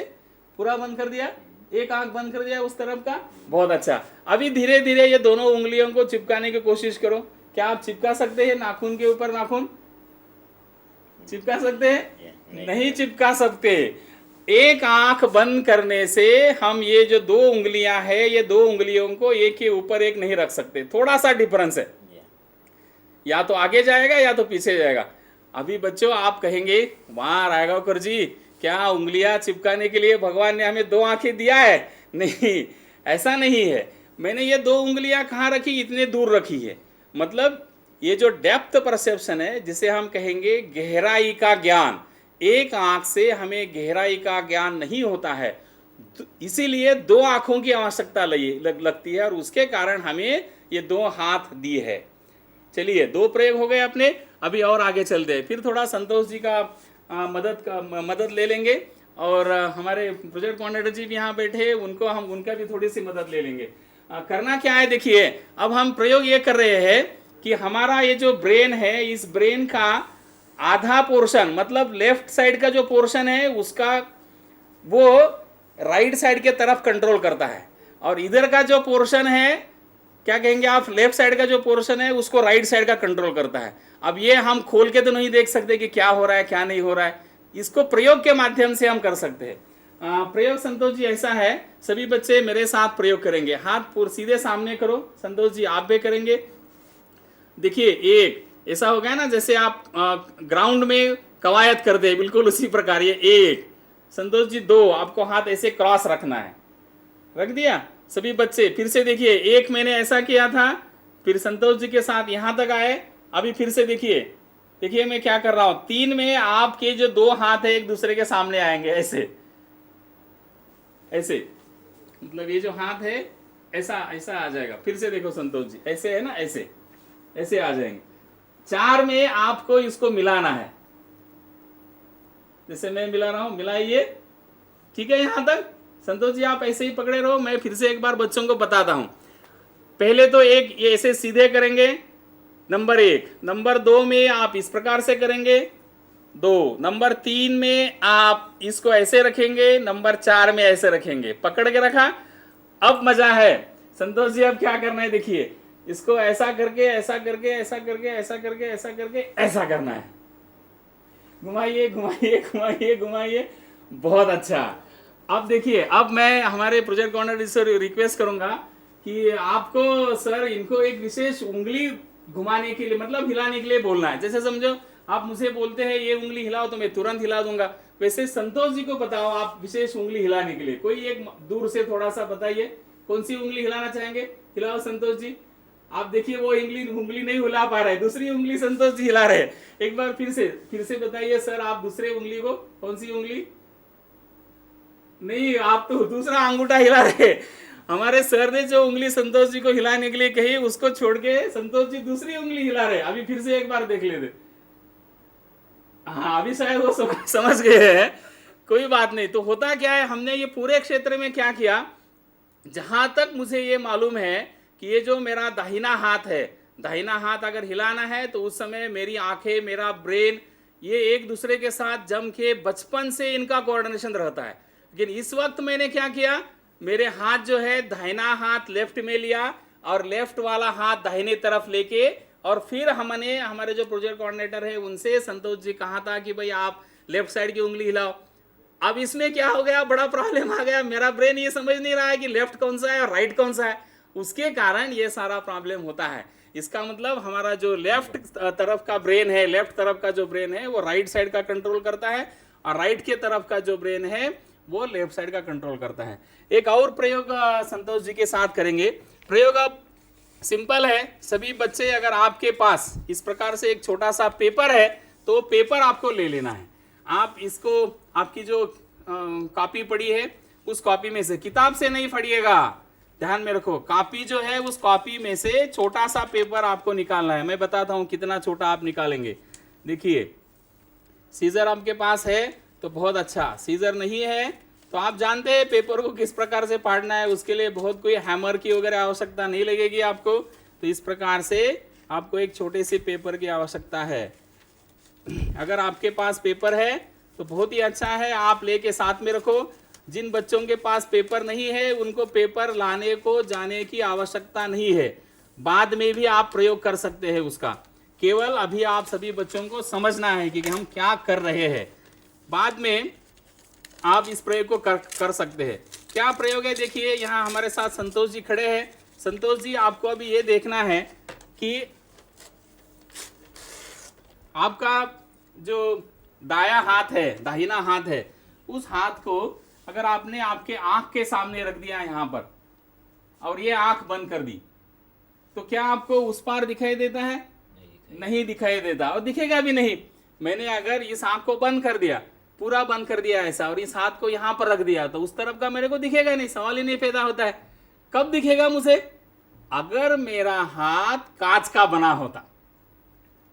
पूरा बंद कर दिया, एक आंख बंद कर दिया उस तरफ का, बहुत अच्छा। अभी धीरे धीरे ये दोनों उंगलियों को चिपकाने की कोशिश करो। क्या आप चिपका सकते हैं नाखून के ऊपर नाखून? चिपका सकते हैं? नहीं चिपका सकते। एक आंख बंद करने से हम ये जो 2 उंगलियां हैं, ये 2 उंगलियों को एक के ऊपर एक नहीं रख सकते। थोड़ा सा डिफरेंस है, या तो आगे जाएगा या तो पीछे जाएगा। अभी बच्चों आप कहेंगे वाह राघवकर जी, क्या उंगलियां चिपकाने के लिए भगवान ने हमें 2 आंखें दिया है? नहीं, ऐसा नहीं है। मैंने ये 2 उंगलियां कहाँ रखी? इतने दूर रखी है। मतलब ये जो डेप्थ परसेप्शन है, जिसे हम कहेंगे गहराई का ज्ञान, एक आंख से हमें गहराई का ज्ञान नहीं होता है, इसीलिए 2 आंखों की आवश्यकता लगती है और उसके कारण हमें ये 2 हाथ दिए है। चलिए 2 प्रयोग हो गए अपने। अभी और आगे चलते हैं, फिर थोड़ा संतोष जी का मदद ले लेंगे और हमारे प्रोजेक्ट कोऑर्डिनेटर जी भी यहाँ बैठे हैं, उनको हम उनका भी थोड़ी सी मदद ले लेंगे। करना क्या है देखिए, अब हम प्रयोग ये कर रहे हैं कि हमारा ये जो ब्रेन है, इस ब्रेन का आधा पोर्शन, मतलब लेफ्ट साइड का जो पोर्शन है उसका वो राइट साइड के तरफ कंट्रोल करता है, और इधर का जो पोर्शन है, क्या कहेंगे आप, लेफ्ट साइड का जो पोर्शन है उसको राइट साइड का कंट्रोल करता है। अब ये हम खोल के तो नहीं देख सकते कि क्या हो रहा है क्या नहीं हो रहा है, इसको प्रयोग के माध्यम से हम कर सकते हैं। प्रयोग संतोष जी ऐसा है, सभी बच्चे मेरे साथ प्रयोग करेंगे। हाथ पूरे सीधे सामने करो, संतोष जी आप भी करेंगे। देखिए एक ऐसा हो गया ना, जैसे आप ग्राउंड में कवायद करते हैं, बिल्कुल उसी प्रकार ये एक। संतोष जी दो, आपको हाथ ऐसे क्रॉस रखना है, रख दिया सभी बच्चे। फिर से देखिए, एक मैंने ऐसा किया था, फिर संतोष जी के साथ यहां तक आए। अभी फिर से देखिए, देखिए मैं क्या कर रहा हूं, तीन में आपके जो दो हाथ है एक दूसरे के सामने आएंगे, ऐसे ऐसे, मतलब ये जो हाथ है ऐसा ऐसा आ जाएगा। फिर से देखो संतोष जी, ऐसे है ना, ऐसे ऐसे आ जाएंगे। चार में आपको इसको मिलाना है, जैसे मैं मिला रहा हूं, मिलाइए, ठीक है यहां तक। संतोष जी आप ऐसे ही पकड़े रहो, मैं फिर से एक बार बच्चों को बताता हूं। पहले तो एक ये ऐसे सीधे करेंगे, नंबर एक। नंबर दो में आप इस प्रकार से करेंगे, दो। नंबर तीन में आप इसको ऐसे रखेंगे, नंबर चार में ऐसे रखेंगे, पकड़ के रखा। अब मजा है संतोष जी, अब क्या करना है देखिए, इसको ऐसा करके ऐसा करके ऐसा करके ऐसा करके ऐसा करके ऐसा करना है, घुमाइए घुमाइए घुमाइए घुमाइए, बहुत अच्छा। अब देखिए, अब मैं हमारे प्रोजेक्ट कोऑर्डिनेटर से रिक्वेस्ट करूंगा कि आपको सर इनको एक विशेष उंगली घुमाने के लिए, मतलब हिलाने के लिए बोलना है। जैसे समझो आप मुझे बोलते हैं ये उंगली हिलाओ तो मैं तुरंत हिला दूंगा, वैसे संतोष जी को बताओ आप विशेष उंगली हिलाने के लिए। कोई एक दूर से थोड़ा सा बताइए कौन सी उंगली हिलाना चाहेंगे, हिलाओ संतोष जी। आप देखिए वो उंगली नहीं हिला पा रहे, दूसरी उंगली संतोष जी हिला रहे। एक बार फिर से बताइए सर, आप दूसरे उंगली को, कौन सी उंगली, नहीं आप तो दूसरा अंगूठा हिला रहे। हमारे सर ने जो उंगली संतोष जी को हिलाने के लिए कही, उसको छोड़ के संतोष जी दूसरी उंगली हिला रहे। अभी फिर से एक बार देख लेते। हाँ, अभी शायद वो समझ गए हैं, कोई बात नहीं। तो होता क्या है, हमने ये पूरे क्षेत्र में क्या किया, जहां तक मुझे ये मालूम है कि ये जो मेरा दाहिना हाथ है, दाहिना हाथ अगर हिलाना है तो उस समय मेरी आंखें, मेरा ब्रेन, ये एक दूसरे के साथ जम के बचपन से इनका कोऑर्डिनेशन रहता है। लेकिन इस वक्त मैंने क्या किया, मेरे हाथ जो है दाहिना हाथ लेफ्ट में लिया और लेफ्ट वाला हाथ दाहिने तरफ लेके, और फिर हमने हमारे जो प्रोजेक्ट कोऑर्डिनेटर है उनसे, संतोष जी कहा था कि भाई आप लेफ्ट साइड की उंगली हिलाओ। अब इसमें क्या हो गया, बड़ा प्रॉब्लम आ गया, मेरा ब्रेन ये समझ नहीं रहा है कि लेफ्ट कौन सा है और राइट कौन सा है, उसके कारण ये सारा प्रॉब्लम होता है। इसका मतलब हमारा जो लेफ्ट तरफ का ब्रेन है, लेफ्ट तरफ का जो ब्रेन है वो राइट साइड का कंट्रोल करता है, और राइट के तरफ का जो ब्रेन है वो लेफ्ट साइड का कंट्रोल करता है। एक और प्रयोग संतोष जी के साथ करेंगे। प्रयोग अब सिंपल है, सभी बच्चे, अगर आपके पास इस प्रकार से एक छोटा सा पेपर है तो पेपर आपको ले लेना है। आप इसको, आपकी जो कॉपी पड़ी है उस कॉपी में से, किताब से नहीं पढ़िएगा, ध्यान में रखो, कॉपी जो है उस कॉपी में से छोटा सा पेपर आपको निकालना है। मैं बताता हूं कितना छोटा आप निकालेंगे। देखिए, सीजर आपके पास है तो बहुत अच्छा, सीजर नहीं है तो आप जानते हैं पेपर को किस प्रकार से फाड़ना है, उसके लिए बहुत कोई हैमर की वगैरह आवश्यकता नहीं लगेगी आपको। तो इस प्रकार से आपको एक छोटे से पेपर की आवश्यकता है। अगर आपके पास पेपर है तो बहुत ही अच्छा है, आप लेके साथ में रखो। जिन बच्चों के पास पेपर नहीं है उनको पेपर लाने को जाने की आवश्यकता नहीं है, बाद में भी आप प्रयोग कर सकते हैं उसका। केवल अभी आप सभी बच्चों को समझना है कि हम क्या कर रहे हैं, बाद में आप इस प्रयोग को कर सकते हैं। क्या प्रयोग है देखिए, यहाँ हमारे साथ संतोष जी खड़े हैं। संतोष जी, आपको अभी ये देखना है कि आपका जो दाया हाथ है, दाहिना हाथ है, उस हाथ को अगर आपने आपके आंख के सामने रख दिया यहाँ पर और ये आंख बंद कर दी, तो क्या आपको उस पार दिखाई देता है? नहीं दिखाई देता, और दिखेगा भी नहीं। मैंने अगर इस आंख को बंद कर दिया, पूरा बंद कर दिया ऐसा, और इस हाथ को यहां पर रख दिया, तो उस तरफ का मेरे को दिखेगा नहीं, सवाल ही नहीं पैदा होता है। कब दिखेगा मुझे? अगर मेरा हाथ कांच का बना होता,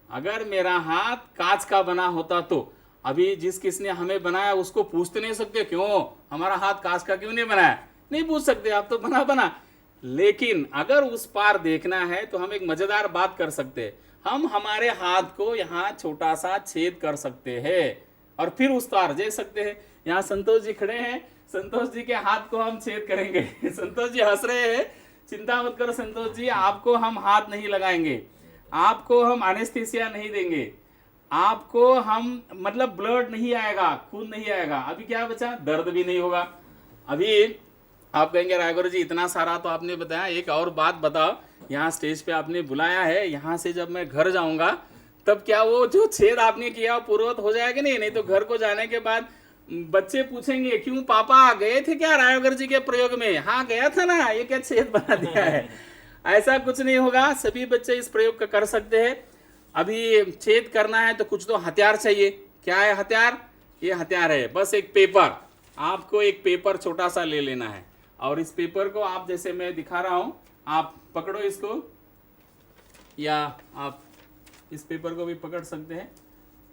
अगर मेरा हाथ कांच का बना होता तो। अभी जिस किसने हमें बनाया उसको पूछते नहीं सकते क्यों हमारा हाथ कांच का क्यों नहीं बनाया, नहीं पूछ सकते, आप तो बना। लेकिन अगर उस पार देखना है तो हम एक मजेदार बात कर सकते हैं, हम हमारे हाथ को यहाँ छोटा सा छेद कर सकते हैं और फिर उस पार देख सकते हैं। यहाँ संतोष जी खड़े हैं, संतोष जी के हाथ को हम छेद करेंगे। संतोष जी हंस रहे हैं, चिंता मत करो संतोष जी, आपको हम हाथ नहीं लगाएंगे, आपको हम एनेस्थीसिया नहीं देंगे, आपको हम मतलब ब्लड नहीं आएगा, खून नहीं आएगा। अभी क्या बचा, दर्द भी नहीं होगा। अभी आप कहेंगे रायगुरु जी इतना सारा तो आपने बताया, एक और बात बताओ, यहाँ स्टेज पे आपने बुलाया है, यहाँ से जब मैं घर जाऊंगा तब क्या वो जो छेद आपने किया पूर्ववत हो जाएगा नहीं? नहीं तो घर को जाने के बाद बच्चे पूछेंगे क्यों पापा गए थे क्या रायगुरु जी के प्रयोग में? हाँ गया था ना, ये क्या छेद बना दिया है? ऐसा कुछ नहीं होगा, सभी बच्चे इस प्रयोग का कर सकते हैं। अभी छेद करना है तो कुछ तो हथियार चाहिए। क्या है हथियार? ये हथियार है बस एक पेपर। आपको एक पेपर छोटा सा ले लेना है और इस पेपर को आप जैसे मैं दिखा रहा हूं, आप पकड़ो इसको, या आप इस पेपर को भी पकड़ सकते हैं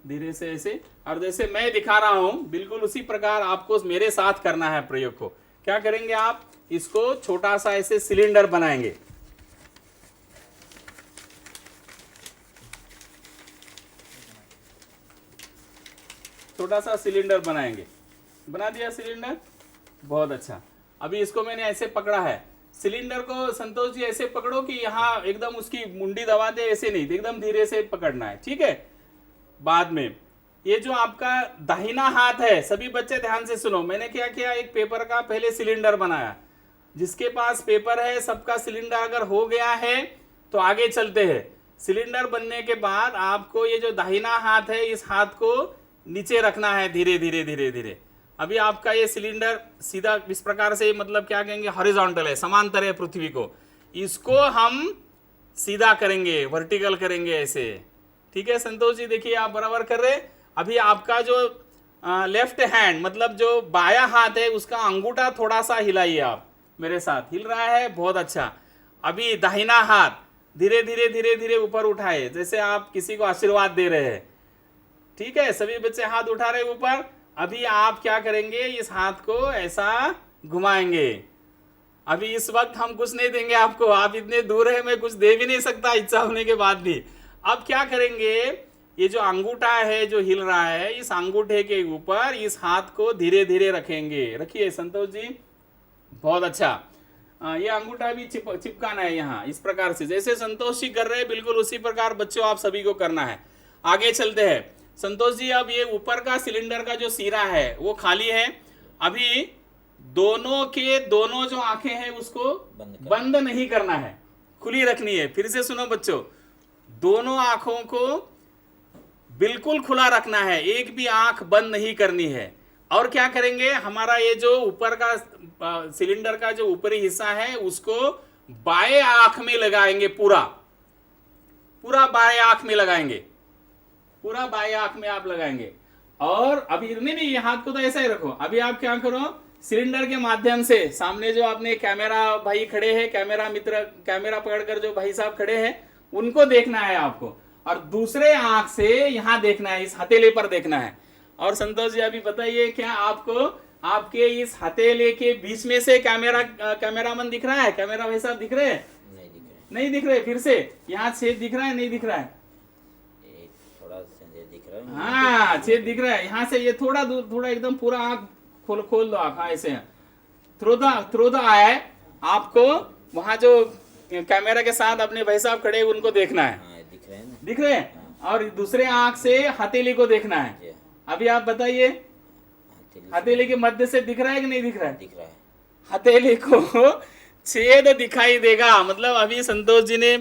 धीरे से ऐसे, और जैसे मैं दिखा रहा हूं बिल्कुल उसी प्रकार आपको मेरे साथ करना है प्रयोग को। क्या करेंगे आप, इसको छोटा सा ऐसे सिलेंडर बनाएंगे। छोटा सा सिलेंडर बनाएंगे, बना दिया सिलेंडर, बहुत अच्छा। अभी इसको मैंने ऐसे पकड़ा है, सिलेंडर को संतोष जी ऐसे पकड़ो कि यहाँ एकदम उसकी मुंडी दबा दे, ऐसे नहीं, एकदम धीरे से पकड़ना है, ठीक है। बाद में ये जो आपका दाहिना हाथ है, सभी बच्चे ध्यान से सुनो, मैंने क्या किया, एक पेपर का पहले सिलेंडर बनाया। जिसके पास पेपर है सबका सिलेंडर अगर हो गया है तो आगे चलते हैं। सिलेंडर बनने के बाद आपको ये जो दाहिना हाथ है, इस हाथ को नीचे रखना है धीरे धीरे धीरे धीरे। अभी आपका ये सिलेंडर सीधा इस प्रकार से, मतलब क्या कहेंगे, हॉरिजॉन्टल है, समांतर है पृथ्वी को। इसको हम सीधा करेंगे, वर्टिकल करेंगे ऐसे, ठीक है संतोष जी, देखिए आप बराबर कर रहे। अभी आपका जो लेफ्ट हैंड मतलब जो बायां हाथ है उसका अंगूठा थोड़ा सा हिलाइए, आप मेरे साथ, हिल रहा है, बहुत अच्छा। अभी दाहिना हाथ धीरे धीरे धीरे धीरे ऊपर उठाए, जैसे आप किसी को आशीर्वाद दे रहे हैं, ठीक है। सभी बच्चे हाथ उठा रहे ऊपर। अभी आप क्या करेंगे, इस हाथ को ऐसा घुमाएंगे। अभी इस वक्त हम कुछ नहीं देंगे आपको, आप इतने दूर है, मैं कुछ दे भी नहीं सकता इच्छा होने के बाद भी। अब क्या करेंगे, ये जो अंगूठा है जो हिल रहा है, इस अंगूठे के ऊपर इस हाथ को धीरे धीरे रखेंगे। रखिए संतोष जी, बहुत अच्छा। ये अंगूठा भी चिपकाना है यहाँ, इस प्रकार से जैसे संतोष जी कर रहे हैं बिल्कुल उसी प्रकार बच्चों आप सभी को करना है। आगे चलते हैं संतोष जी। अब ये ऊपर का सिलेंडर का जो सिरा है वो खाली है। अभी दोनों के दोनों जो आंखें हैं उसको बंद नहीं करना है, खुली रखनी है। फिर से सुनो बच्चों, दोनों आंखों को बिल्कुल खुला रखना है, एक भी आंख बंद नहीं करनी है। और क्या करेंगे, हमारा ये जो ऊपर का सिलेंडर का जो ऊपरी हिस्सा है उसको बाएं आंख में लगाएंगे, पूरा बाएं आंख में लगाएंगे, पूरा बाएं आंख में आप लगाएंगे। और अभी नहीं, ये हाथ को तो ऐसा ही रखो। अभी आप क्या करो, सिलेंडर के माध्यम से सामने जो आपने कैमरा भाई खड़े हैं, कैमरा मित्र, कैमरा पकड़कर जो भाई साहब खड़े हैं उनको देखना है आपको, और दूसरे आंख से यहां देखना है, इस हथेली पर देखना है। और संतोष जी अभी बताइए, क्या आपको आपके इस हथेली के बीच में से कैमरामैन दिख रहा है, कैमरा भाई साहब दिख रहे हैं? नहीं दिख रहे। फिर से यहाँ छेद दिख रहा है, नहीं दिख रहा है? हाँ छेद दिख रहा है। यहाँ से ये थोड़ा दूर, थोड़ा एकदम पूरा आंख खोल दो आप, हाँ ऐसे थ्रो द आई। आपको वहां जो कैमरा के साथ अपने भाई साहब खड़े उनको देखना है, दिख रहे हैं। और दूसरे आंख से हथेली को देखना है। अभी आप बताइए, हथेली के मध्य से दिख रहा है कि नहीं दिख रहा है? दिख रहा है। हथेली को छेद दिखाई देगा, मतलब अभी संतोष जी ने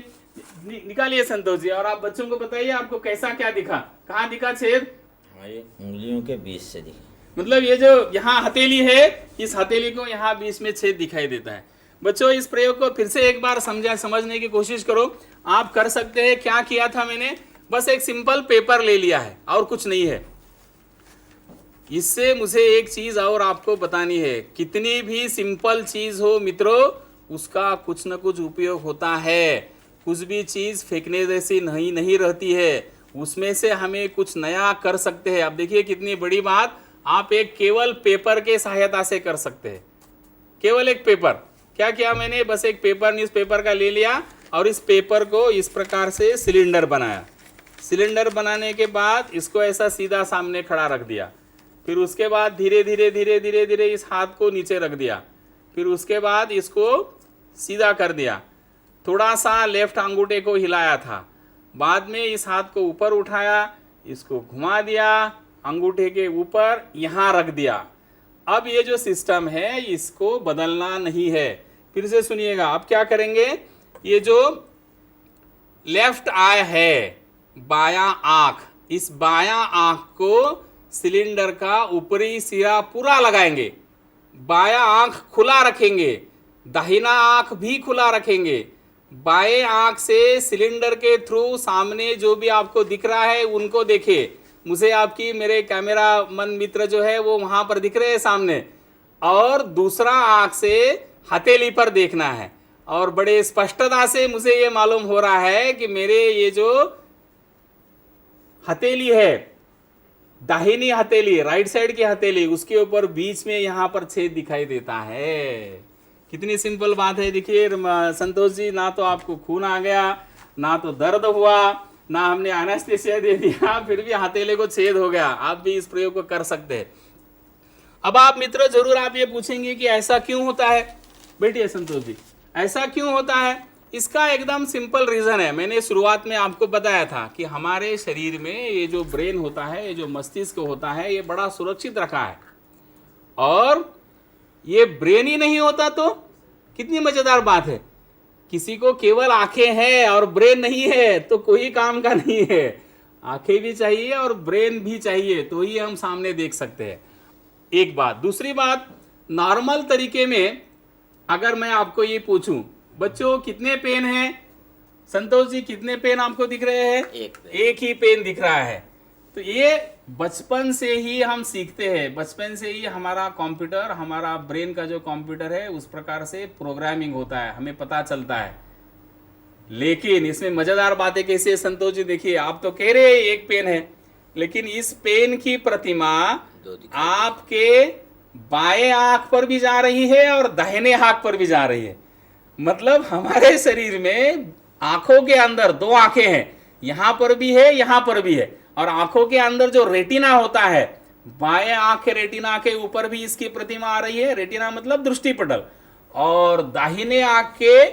निकालिए संतोष जी, और आप बच्चों को बताइए आपको कैसा क्या दिखा, कहाँ दिखा छेद? हमारी उंगलियों के बीच से दिखा, मतलब ये जो यहाँ हथेली है, इस हथेली को यहाँ बीच में छेद दिखाई देता है। बच्चों इस प्रयोग को फिर से एक बार समझने की कोशिश करो, आप कर सकते हैं। क्या किया था मैंने, बस एक सिंपल पेपर ले लिया है और कुछ नहीं है। इससे मुझे एक चीज और आपको बतानी है, कितनी भी सिंपल चीज हो मित्रों, उसका कुछ न कुछ उपयोग होता है। कुछ भी चीज फेंकने जैसी नहीं रहती है, उसमें से हमें कुछ नया कर सकते हैं। अब देखिए कितनी बड़ी बात, आप एक केवल पेपर के सहायता से कर सकते हैं। केवल एक पेपर, क्या किया मैंने, बस एक पेपर न्यूज़पेपर का ले लिया और इस पेपर को इस प्रकार से सिलेंडर बनाया। सिलेंडर बनाने के बाद इसको ऐसा सीधा सामने खड़ा रख दिया। फिर उसके बाद धीरे धीरे धीरे धीरे धीरे इस हाथ को नीचे रख दिया। फिर उसके बाद इसको सीधा कर दिया। थोड़ा सा लेफ्ट अंगूठे को हिलाया था। बाद में इस हाथ को ऊपर उठाया, इसको घुमा दिया, अंगूठे के ऊपर यहाँ रख दिया। अब ये जो सिस्टम है इसको बदलना नहीं है। फिर से सुनिएगा, अब क्या करेंगे, ये जो लेफ्ट आई है, बायां आंख, इस बायां आंख को सिलेंडर का ऊपरी सिरा पूरा लगाएंगे। बायां आंख खुला रखेंगे, दाहिना आंख भी खुला रखेंगे। बाएं आंख से सिलेंडर के थ्रू सामने जो भी आपको दिख रहा है उनको देखिए। मुझे आपकी मेरे कैमरा मन मित्र जो है वो वहां पर दिख रहे हैं सामने। और दूसरा आंख से हथेली पर देखना है। और बड़े स्पष्टता से मुझे ये मालूम हो रहा है कि मेरे ये जो हथेली है, दाहिनी हथेली, राइट साइड की हथेली, उसके ऊपर बीच में यहां पर छेद दिखाई देता है। कितनी सिंपल बात है। देखिए संतोष जी, ना तो आपको खून आ गया, ना तो दर्द हुआ, ना हमने एनेस्थीसिया दे दिया, फिर भी हथेली को छेद हो गया। आप भी इस प्रयोग को कर सकते हैं। अब आप मित्रों जरूर आप ये पूछेंगे कि ऐसा क्यों होता है। बैठिए संतोष जी, ऐसा क्यों होता है? इसका एकदम सिंपल रीजन है। मैंने शुरुआत में आपको बताया था कि हमारे शरीर में ये जो ब्रेन होता है, ये जो मस्तिष्क होता है, ये बड़ा सुरक्षित रखा है। और ये ब्रेन ही नहीं होता तो कितनी मजेदार बात है। किसी को केवल आंखें हैं और ब्रेन नहीं है तो कोई काम का नहीं है। आंखें भी चाहिए और ब्रेन भी चाहिए तो ही हम सामने देख सकते हैं। एक बात। दूसरी बात, नॉर्मल तरीके में अगर मैं आपको ये पूछूं, बच्चों कितने पेन हैं? संतोष जी कितने पेन आपको दिख रहे हैं? एक ही पेन दिख रहा है। तो ये बचपन से ही हम सीखते हैं। बचपन से ही हमारा कंप्यूटर, हमारा ब्रेन का जो कंप्यूटर है उस प्रकार से प्रोग्रामिंग होता है, हमें पता चलता है। लेकिन इसमें मजेदार बातें कैसी है संतोष जी? देखिए, आप तो कह रहे हैं एक पेन है, लेकिन इस पेन की प्रतिमा आपके बाएं आंख पर भी जा रही है और दाहिने आंख पर भी जा रही है। मतलब हमारे शरीर में आंखों के अंदर दो आंखें हैं, यहां पर भी है, यहां पर भी है। और आंखों के अंदर जो रेटिना होता है, बाएं आंख के रेटिना के ऊपर भी इसकी प्रतिमा आ रही है। रेटिना मतलब दृष्टिपटल। और दाहिने आंख के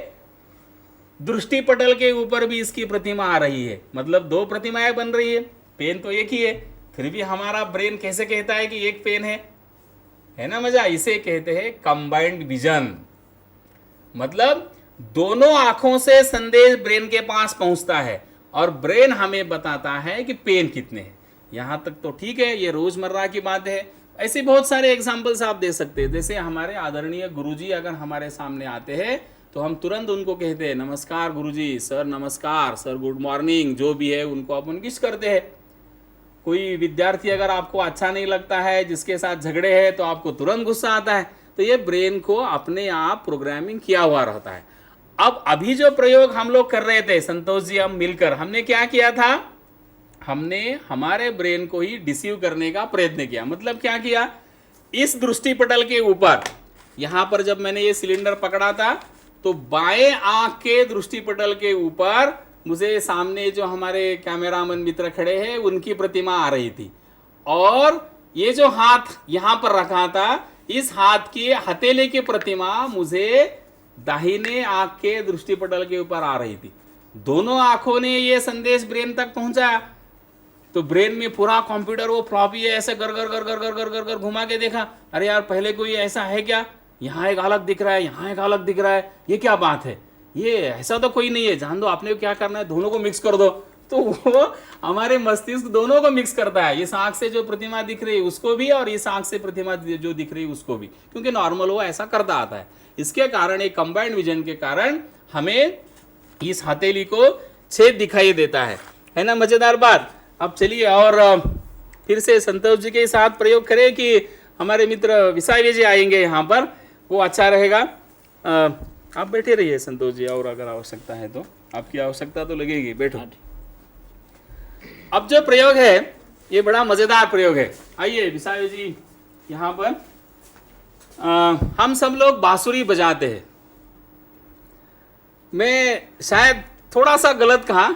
दृष्टिपटल के ऊपर भी इसकी प्रतिमा आ रही है। मतलब दो प्रतिमाएं बन रही है। पेन तो एक ही है, फिर भी हमारा ब्रेन कैसे कहता है कि एक पेन है ना मजा? इसे कहते हैं कंबाइंड विजन। मतलब दोनों आंखों से संदेश ब्रेन के पास पहुंचता है और ब्रेन हमें बताता है कि पेन कितने हैं। यहां तक तो ठीक है, ये रोजमर्रा की बात है। ऐसे बहुत सारे एग्जाम्पल्स आप दे सकते हैं। जैसे हमारे आदरणीय गुरुजी अगर हमारे सामने आते हैं तो हम तुरंत उनको कहते हैं नमस्कार गुरुजी, सर नमस्कार, सर गुड मॉर्निंग, जो भी है उनको अपन किस करते हैं। कोई विद्यार्थी अगर आपको अच्छा नहीं लगता है, जिसके साथ झगड़े हैं, तो आपको तुरंत गुस्सा आता है। तो ये ब्रेन को अपने आप प्रोग्रामिंग किया हुआ रहता है। अब अभी जो प्रयोग हम लोग कर रहे थे संतोष जी, हम मिलकर हमने क्या किया था? हमने हमारे ब्रेन को ही डिसीव करने का प्रयत्न किया। मतलब क्या किया? इस दृष्टिपटल के ऊपर, यहां पर जब मैंने ये सिलेंडर पकड़ा था तो बाएं आंख के दृष्टिपटल के ऊपर मुझे सामने जो हमारे कैमरामैन मित्र खड़े हैं उनकी प्रतिमा आ रही थी। और ये जो हाथ यहां पर रखा था, इस हाथ की हथेली की प्रतिमा मुझे दाहिने आंख के दृष्टिपटल के ऊपर आ रही थी। दोनों आंखों ने ये संदेश ब्रेन तक पहुंचाया। तो ब्रेन में पूरा कंप्यूटर वो फ्लॉपी है ऐसे गर गर गर गर गर गर गर गर घुमा के देखा, अरे यार पहले कोई ऐसा है क्या? यहाँ एक अलग दिख रहा है, यहाँ एक अलग दिख रहा है, ये क्या बात है? ये ऐसा तो कोई नहीं है। जान दो, आपने क्या करना है, दोनों को मिक्स कर दो। तो वो हमारे मस्तिष्क दोनों को मिक्स करता है। इस आंख से जो प्रतिमा दिख रही है उसको भी, और इस आंख से प्रतिमा जो दिख रही है उसको भी, क्योंकि नॉर्मल वो ऐसा करता आता है। इसके कारण, एक कंबाइंड विजन के कारण हमें इस हथेली को छेद दिखाई देता है ना? मजेदार बात। अब चलिए और फिर से संतोष जी के साथ प्रयोग करें कि हमारे मित्र विसावी जी आएंगे यहाँ पर, वो अच्छा रहेगा। आप बैठे रहिए संतोष जी, और अगर आवश्यकता है तो, आपकी आवश्यकता तो लगेगी, बैठो। अब जो प्रयोग है ये बड़ा मजेदार प्रयोग है। आइए विसायो जी यहाँ पर हम सब लोग बांसुरी बजाते हैं। मैं शायद थोड़ा सा गलत कहा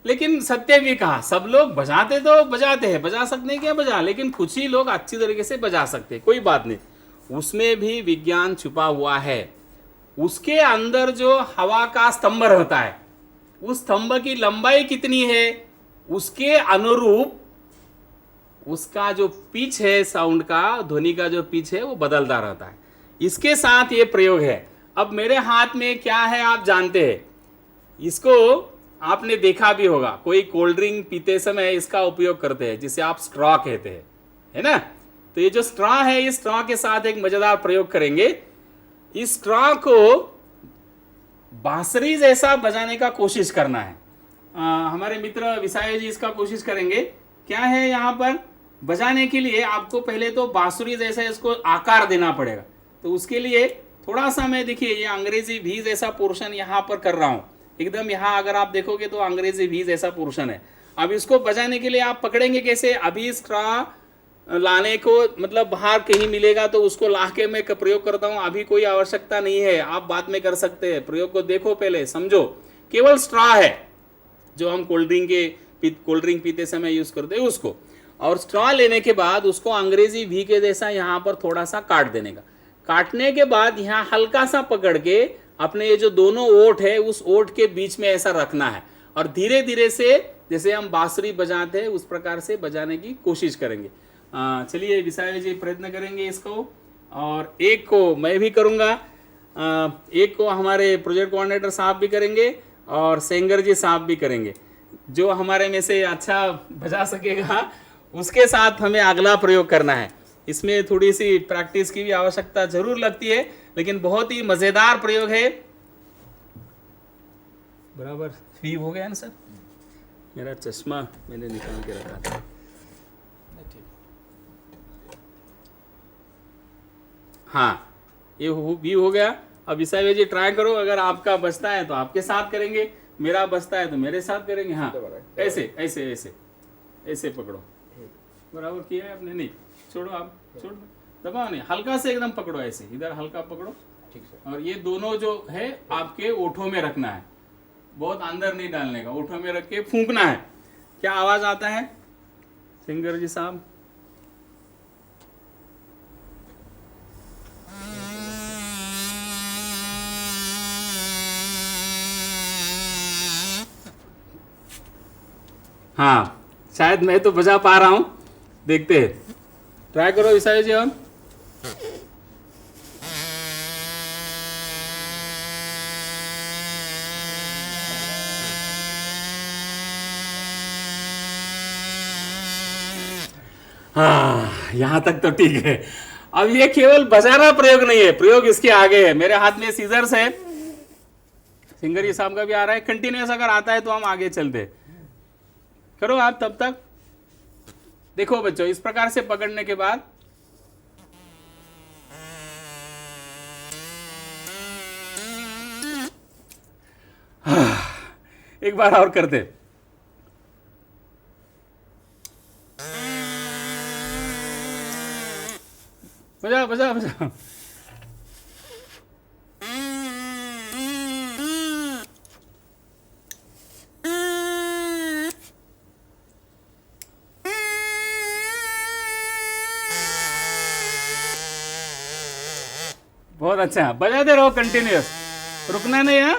लेकिन सत्य भी कहा। सब लोग बजाते तो बजाते हैं, बजा सकते हैं क्या बजा, लेकिन कुछ ही लोग अच्छी तरीके से बजा सकते हैं, कोई बात नहीं। उसमें भी विज्ञान छुपा हुआ है। उसके अंदर जो हवा का स्तंभ रहता है, उस स्तंभ की लंबाई कितनी है, उसके अनुरूप उसका जो पिच है, साउंड का, ध्वनि का जो पिच है वो बदलता रहता है। इसके साथ ये प्रयोग है। अब मेरे हाथ में क्या है आप जानते हैं, इसको आपने देखा भी होगा, कोई कोल्ड ड्रिंक पीते समय इसका उपयोग करते हैं जिसे आप स्ट्रॉ कहते हैं, है ना। तो ये जो स्ट्रॉ है, इस स्ट्रॉ के साथ एक मजेदार प्रयोग करेंगे। इस स्ट्रॉ को बांसुरी जैसा बजाने का कोशिश करना है। हमारे मित्र विसायो जी इसका कोशिश करेंगे। क्या है यहाँ पर बजाने के लिए आपको पहले तो बांसुरी जैसा इसको आकार देना पड़ेगा। तो उसके लिए थोड़ा सा मैं देखिए ये अंग्रेजी भी जैसा पोर्शन यहाँ पर कर रहा हूँ, एकदम यहाँ अगर आप देखोगे तो अंग्रेजी भी जैसा पोर्शन है। अब इसको बजाने के लिए आप पकड़ेंगे कैसे, अभी स्ट्रॉ लाने को मतलब बाहर कहीं मिलेगा तो उसको ला के मैं प्रयोग करता हूँ, अभी कोई आवश्यकता नहीं है, आप बाद में कर सकते हैं। प्रयोग को देखो पहले, समझो। केवल स्ट्रॉ है जो हम कोल्ड ड्रिंक पीते समय यूज करते हैं उसको, और स्ट्रॉ लेने के बाद उसको अंग्रेजी भी के जैसा यहाँ पर थोड़ा सा काट देने का। काटने के बाद यहाँ हल्का सा पकड़ के अपने ये जो दोनों ओठ है उस ओठ के बीच में ऐसा रखना है, और धीरे धीरे से जैसे हम बांसुरी बजाते हैं उस प्रकार से बजाने की कोशिश करेंगे। चलिए विसायो जी प्रयत्न करेंगे इसको, और एक को मैं भी करूँगा, एक को हमारे प्रोजेक्ट कोऑर्डिनेटर साहब भी करेंगे और सेंगर जी साहब भी करेंगे। जो हमारे में से अच्छा बजा सकेगा उसके साथ हमें अगला प्रयोग करना है। इसमें थोड़ी सी प्रैक्टिस की भी आवश्यकता जरूर लगती है, लेकिन बहुत ही मजेदार प्रयोग है। बराबर स्वीप हो गया ना सर? मेरा चश्मा मैंने निकाल के रखा था। हाँ, ये भी हो गया। अब विसायो जी ट्राई करो, अगर आपका बचता है तो आपके साथ करेंगे, मेरा बचता है तो मेरे साथ करेंगे। हाँ, ऐसे ऐसे ऐसे ऐसे पकड़ो। बराबर किया है आपने? नहीं छोड़ो, आप छोड़ दो, दबाओ नहीं, हल्का से एकदम पकड़ो, ऐसे इधर हल्का पकड़ो, ठीक है। और ये दोनों जो है आपके ओठों में रखना है, बहुत अंदर नहीं डालने का, ओठों में रख के फूंकना है। क्या आवाज आता है सिंगर जी साहब? हाँ, शायद मैं तो बजा पा रहा हूं, देखते हैं। ट्राई करो विसायो जी। और हाँ, यहां तक तो ठीक है। अब ये केवल बजाना प्रयोग नहीं है, प्रयोग इसके आगे है। मेरे हाथ में सीजर्स है, सिंगर जी साहब का भी आ रहा है। कंटिन्यूअस अगर आता है तो हम आगे चलते। करो आप तब तक। देखो बच्चों, इस प्रकार से पकड़ने के बाद एक बार और करते। बजा बजा बजा। बहुत अच्छा, बजाते रहो कंटिन्यूअस, रुकना नहीं है।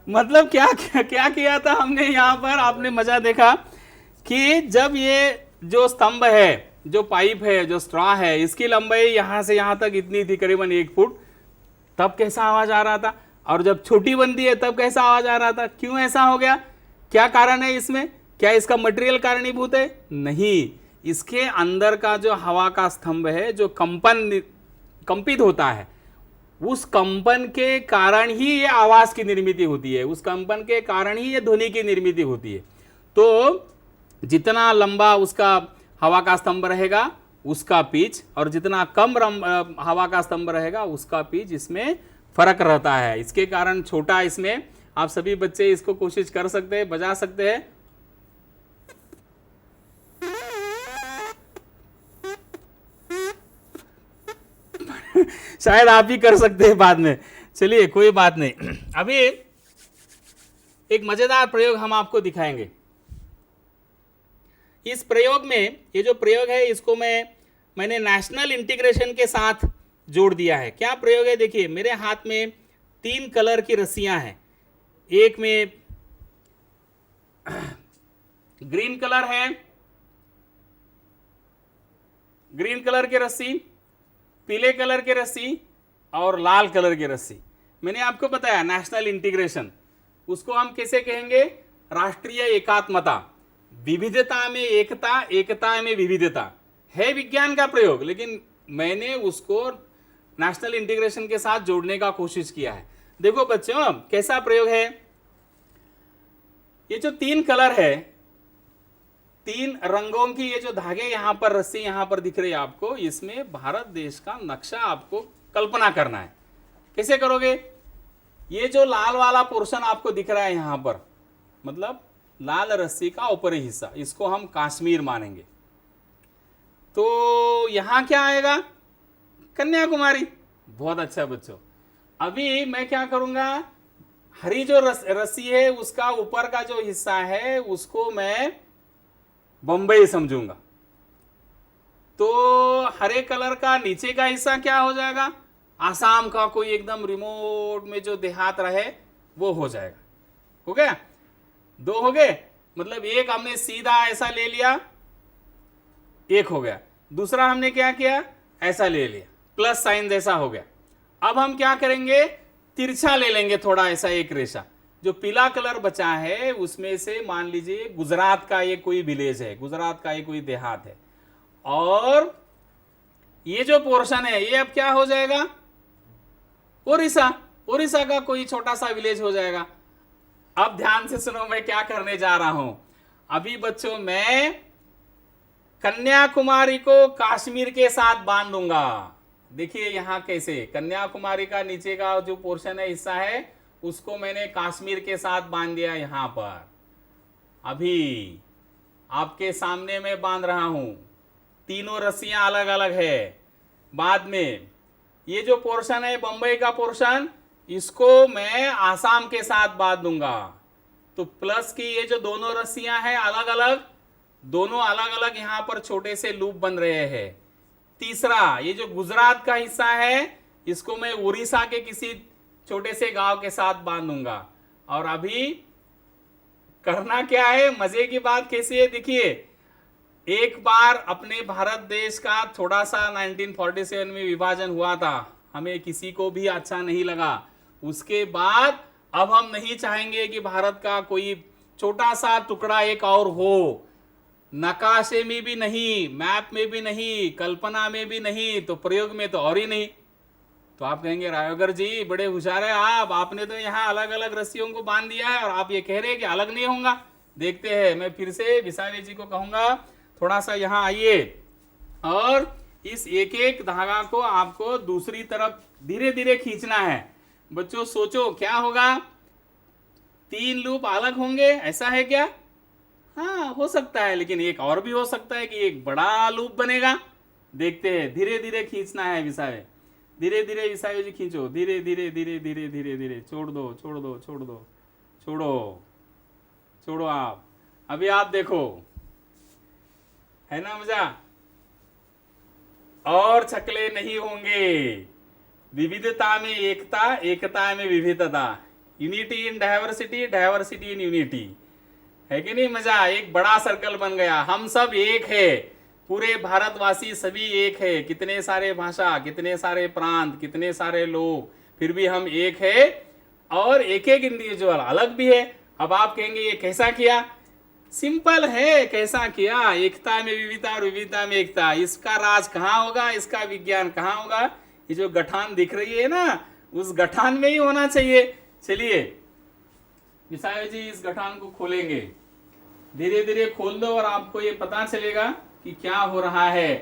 मतलब क्या क्या क्या किया था हमने यहाँ पर, आपने मजा देखा कि जब ये जो स्तंभ है, जो पाइप है, जो स्ट्रॉ है, इसकी लंबाई यहाँ से यहाँ तक इतनी थी, करीबन 1 फुट, तब कैसा आवाज आ रहा था, और जब छोटी बनती है तब कैसा आवाज आ रहा था। क्यों ऐसा हो गया, क्या कारण है इसमें? क्या इसका मटेरियल कारणीभूत है? नहीं, इसके अंदर का जो हवा का स्तंभ है, जो कंपित होता है, उस कंपन के कारण ही ये आवाज की निर्मिति होती है, उस कंपन के कारण ही ये ध्वनि की निर्मिति होती है। तो जितना लंबा उसका हवा का स्तंभ रहेगा उसका पिच, और जितना कम हवा का स्तंभ रहेगा उसका पिच इसमें फर्क रहता है। इसके कारण छोटा, इसमें आप सभी बच्चे इसको कोशिश कर सकते हैं, बजा सकते हैं। शायद आप भी कर सकते हैं बाद में, चलिए कोई बात नहीं। अभी एक मजेदार प्रयोग हम आपको दिखाएंगे। इस प्रयोग में, ये जो प्रयोग है इसको मैंने नेशनल इंटीग्रेशन के साथ जोड़ दिया है। क्या प्रयोग है देखिए, मेरे हाथ में 3 कलर की रस्सियां हैं। एक में ग्रीन कलर है, ग्रीन कलर की रस्सी, पीले कलर की रस्सी और लाल कलर की रस्सी। मैंने आपको बताया नेशनल इंटीग्रेशन, उसको हम कैसे कहेंगे? राष्ट्रीय एकात्मता। विविधता में एकता, एकता में विविधता है विज्ञान का प्रयोग, लेकिन मैंने उसको नेशनल इंटीग्रेशन के साथ जोड़ने का कोशिश किया है। देखो बच्चों, कैसा प्रयोग है? ये जो 3 कलर है, 3 रंगों की ये जो धागे यहां पर, रस्सी यहां पर दिख रही है आपको, इसमें भारत देश का नक्शा आपको कल्पना करना है। कैसे करोगे? ये जो लाल वाला पोर्शन आपको दिख रहा है यहां पर, मतलब लाल रस्सी का ऊपरी हिस्सा, इसको हम कश्मीर मानेंगे। तो यहां क्या आएगा? कन्याकुमारी। बहुत अच्छा बच्चों, अभी मैं क्या करूंगा, हरी जो रस्सी है उसका ऊपर का जो हिस्सा है उसको मैं बंबई समझूंगा। तो हरे कलर का नीचे का हिस्सा क्या हो जाएगा? आसाम का कोई एकदम रिमोट में जो देहात रहे वो हो जाएगा। हो गया? 2 हो गए, मतलब एक हमने सीधा ऐसा ले लिया, एक हो गया। दूसरा हमने क्या किया? ऐसा ले लिया, प्लस साइन जैसा हो गया। अब हम क्या करेंगे? तिरछा ले लेंगे थोड़ा, ऐसा एक रेशा। जो पीला कलर बचा है उसमें से मान लीजिए गुजरात का ये कोई विलेज है, गुजरात का ये कोई देहात है, और ये जो पोर्शन है ये अब क्या हो जाएगा? ओडिशा, ओडिशा का कोई छोटा सा विलेज हो जाएगा। अब ध्यान से सुनो, मैं क्या करने जा रहा हूं। अभी बच्चों मैं कन्याकुमारी को कश्मीर के साथ बांध दूंगा। देखिए यहां कैसे, कन्याकुमारी का नीचे का जो पोर्शन है, हिस्सा है, उसको मैंने कश्मीर के साथ बांध दिया यहां पर। अभी आपके सामने मैं बांध रहा हूं, तीनों रस्सियां अलग अलग है। बाद में ये जो पोर्शन है बंबई का पोर्शन, इसको मैं आसाम के साथ बांध दूंगा। तो प्लस की ये जो दोनों रस्सियां हैं अलग अलग, दोनों अलग अलग यहां पर छोटे से लूप बन रहे हैं। तीसरा, ये जो गुजरात का हिस्सा है, इसको मैं उड़ीसा के किसी छोटे से गांव के साथ बांधूंगा। और अभी करना क्या है, मजे की बात कैसी है देखिए। एक बार अपने भारत देश का थोड़ा सा 1947 में विभाजन हुआ था, हमें किसी को भी अच्छा नहीं लगा। उसके बाद अब हम नहीं चाहेंगे कि भारत का कोई छोटा सा टुकड़ा एक और हो, नकाशे में भी नहीं, मैप में भी नहीं, कल्पना में भी नहीं, तो प्रयोग में तो और ही नहीं। तो आप कहेंगे रायगर जी बड़े होशियार है आप, आपने तो यहाँ अलग अलग रस्सियों को बांध दिया है और आप ये कह रहे हैं कि अलग नहीं होगा। देखते हैं, मैं फिर से विसावे जी को कहूंगा थोड़ा सा यहाँ आइए, और इस एक एक धागा को आपको दूसरी तरफ धीरे धीरे खींचना है। बच्चों सोचो क्या होगा? 3 लूप अलग होंगे, ऐसा है क्या? हाँ हो सकता है, लेकिन एक और भी हो सकता है कि एक बड़ा लूप बनेगा। देखते हैं, धीरे धीरे खींचना है विसावे, धीरे धीरे विसावे जी खींचो, धीरे धीरे धीरे धीरे धीरे धीरे, छोड़ दो छोड़ दो छोड़ दो, छोड़ो छोड़ो। आप अभी आप देखो, है ना मजा? और छकले नहीं होंगे। विविधता में एकता, एकता में विविधता, unity in diversity, diversity in unity, है कि नहीं? मजा, एक बड़ा सर्कल बन गया। हम सब एक है, पूरे भारतवासी सभी एक है। कितने सारे भाषा, कितने सारे प्रांत, कितने सारे लोग, फिर भी हम एक है, और एक एक इंडिविजुअल अलग भी है। अब आप कहेंगे ये कैसा किया? सिंपल है, कैसा किया? एकता में विविधता और विविधता में एकता। इसका राज कहाँ होगा, इसका विज्ञान कहाँ होगा? ये जो गठान दिख रही है ना, उस गठान में ही होना चाहिए। चलिए विसावे जी इस गठान को खोलेंगे, धीरे धीरे खोल दो और आपको ये पता चलेगा कि क्या हो रहा है,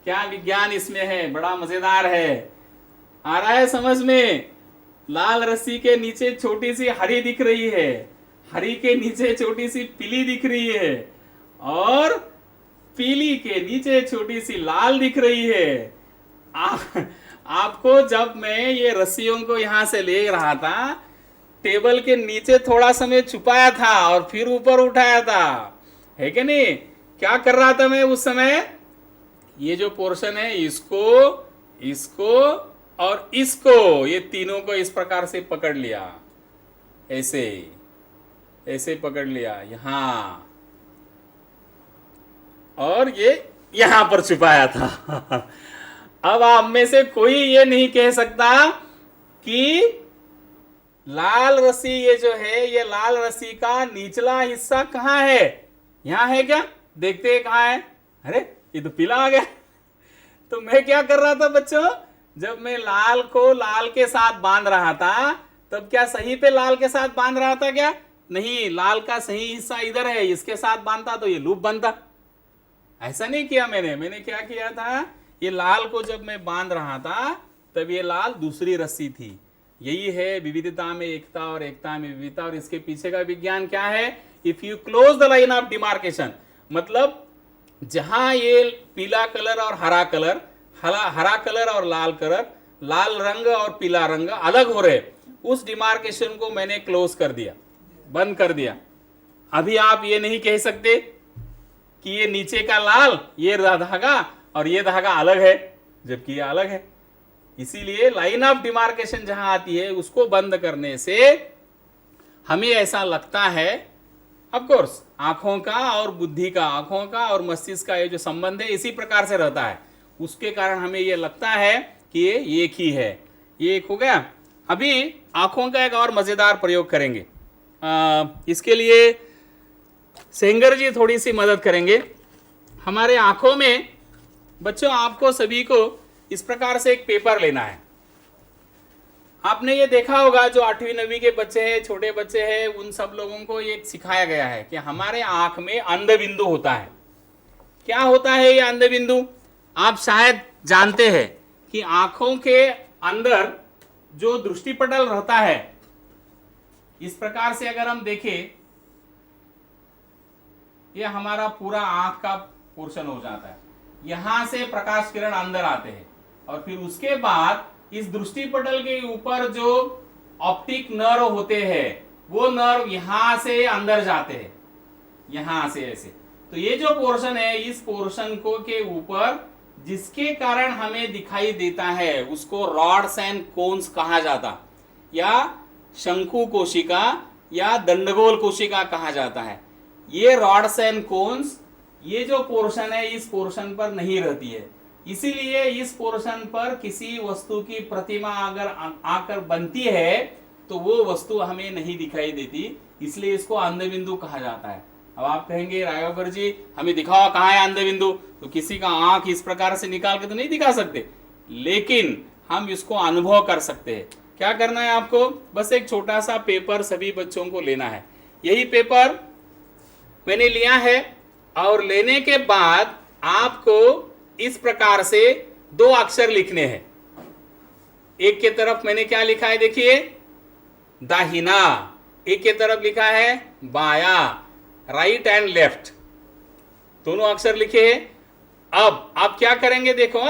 क्या विज्ञान इसमें है। बड़ा मजेदार है, आ रहा है समझ में? लाल रस्सी के नीचे छोटी सी हरी दिख रही है, हरी के नीचे छोटी सी पीली दिख रही है, और पीली के नीचे छोटी सी लाल दिख रही है। आपको जब मैं ये रस्सियों को यहां से ले रहा था, टेबल के नीचे थोड़ा समय छुपाया था और फिर ऊपर उठाया था, है कि नहीं? क्या कर रहा था मैं उस समय? ये जो पोर्शन है, इसको, इसको और इसको, ये तीनों को इस प्रकार से पकड़ लिया, ऐसे ऐसे पकड़ लिया यहां, और ये यहां पर छुपाया था। अब आप में से कोई ये नहीं कह सकता कि लाल रस्सी, ये जो है, ये लाल रस्सी का निचला हिस्सा कहां है? यहां है क्या? देखते हैं कहां है। अरे ये तो पीला आ गया। तो मैं क्या कर रहा था बच्चों? जब मैं लाल को लाल के साथ बांध रहा था, तब क्या सही पे लाल के साथ बांध रहा था क्या? नहीं, लाल का सही हिस्सा इधर है, इसके साथ बांधता तो ये लूप बनता। ऐसा नहीं किया मैंने क्या किया था? ये लाल को जब मैं बांध रहा था, तब ये लाल दूसरी रस्सी थी। यही है विविधता में एकता और एकता में विविधता। और इसके पीछे का विज्ञान क्या है? If you close the line of demarcation, मतलब जहां ये पीला कलर और हरा कलर, हरा कलर और लाल कलर, लाल रंग और पीला रंग अलग हो रहे, उस डिमार्केशन को मैंने क्लोज कर दिया, बंद कर दिया। अभी आप ये नहीं कह सकते कि ये नीचे का लाल, ये धागा और ये धागा अलग है, जबकि ये अलग है। इसीलिए लाइन ऑफ डिमार्केशन जहां आती है, उसको बंद करने से हमें ऐसा लगता है, ऑफ कोर्स आंखों का और बुद्धि का, आंखों का और मस्तिष्क का ये जो संबंध है इसी प्रकार से रहता है, उसके कारण हमें ये लगता है कि ये एक ही है। ये एक हो गया। अभी आंखों का एक और मजेदार प्रयोग करेंगे। इसके लिए सेंगर जी थोड़ी सी मदद करेंगे। हमारे आंखों में बच्चों, आपको सभी को इस प्रकार से एक पेपर लेना है। आपने ये देखा होगा, जो 8वीं 9वीं के बच्चे हैं, छोटे बच्चे हैं, उन सब लोगों को ये सिखाया गया है कि हमारे आंख में अंध बिंदु होता है। क्या होता है ये अंध बिंदु? आप शायद जानते हैं कि आंखों के अंदर जो दृष्टिपटल रहता है, इस प्रकार से अगर हम देखें, ये हमारा पूरा आंख का पोर्शन हो जाता है। यहां से प्रकाश किरण अंदर आते हैं और फिर उसके बाद इस दृष्टिपटल के ऊपर जो ऑप्टिक नर्व होते हैं, वो नर्व यहां से अंदर जाते हैं, यहां से ऐसे। तो ये जो पोर्शन है, इस पोर्शन को के ऊपर जिसके कारण हमें दिखाई देता है, उसको रॉड्स एंड कोन्स कहा जाता, या शंकु कोशिका या दंडगोल कोशिका कहा जाता है। ये रॉड्स एंड कोन्स, ये जो पोर्शन है, इस पोर्शन पर नहीं रहती है। इसीलिए इस पोर्शन पर किसी वस्तु की प्रतिमा अगर आकर बनती है, तो वो वस्तु हमें नहीं दिखाई देती, इसलिए इसको अंध बिंदु कहा जाता है। अब आप कहेंगे, रायवर जी हमें दिखाओ कहाँ है अंध बिंदु? तो किसी का आंख इस प्रकार से निकाल के तो नहीं दिखा सकते, लेकिन हम इसको अनुभव कर सकते हैं। क्या करना है आपको? बस एक छोटा सा पेपर सभी बच्चों को लेना है। यही पेपर मैंने लिया है, और लेने के बाद आपको इस प्रकार से 2 अक्षर लिखने हैं। एक के तरफ मैंने क्या लिखा है, देखिए, दाहिना। एक के तरफ लिखा है बाया, राइट एंड लेफ्ट, दोनों अक्षर लिखे हैं। अब आप क्या करेंगे, देखो,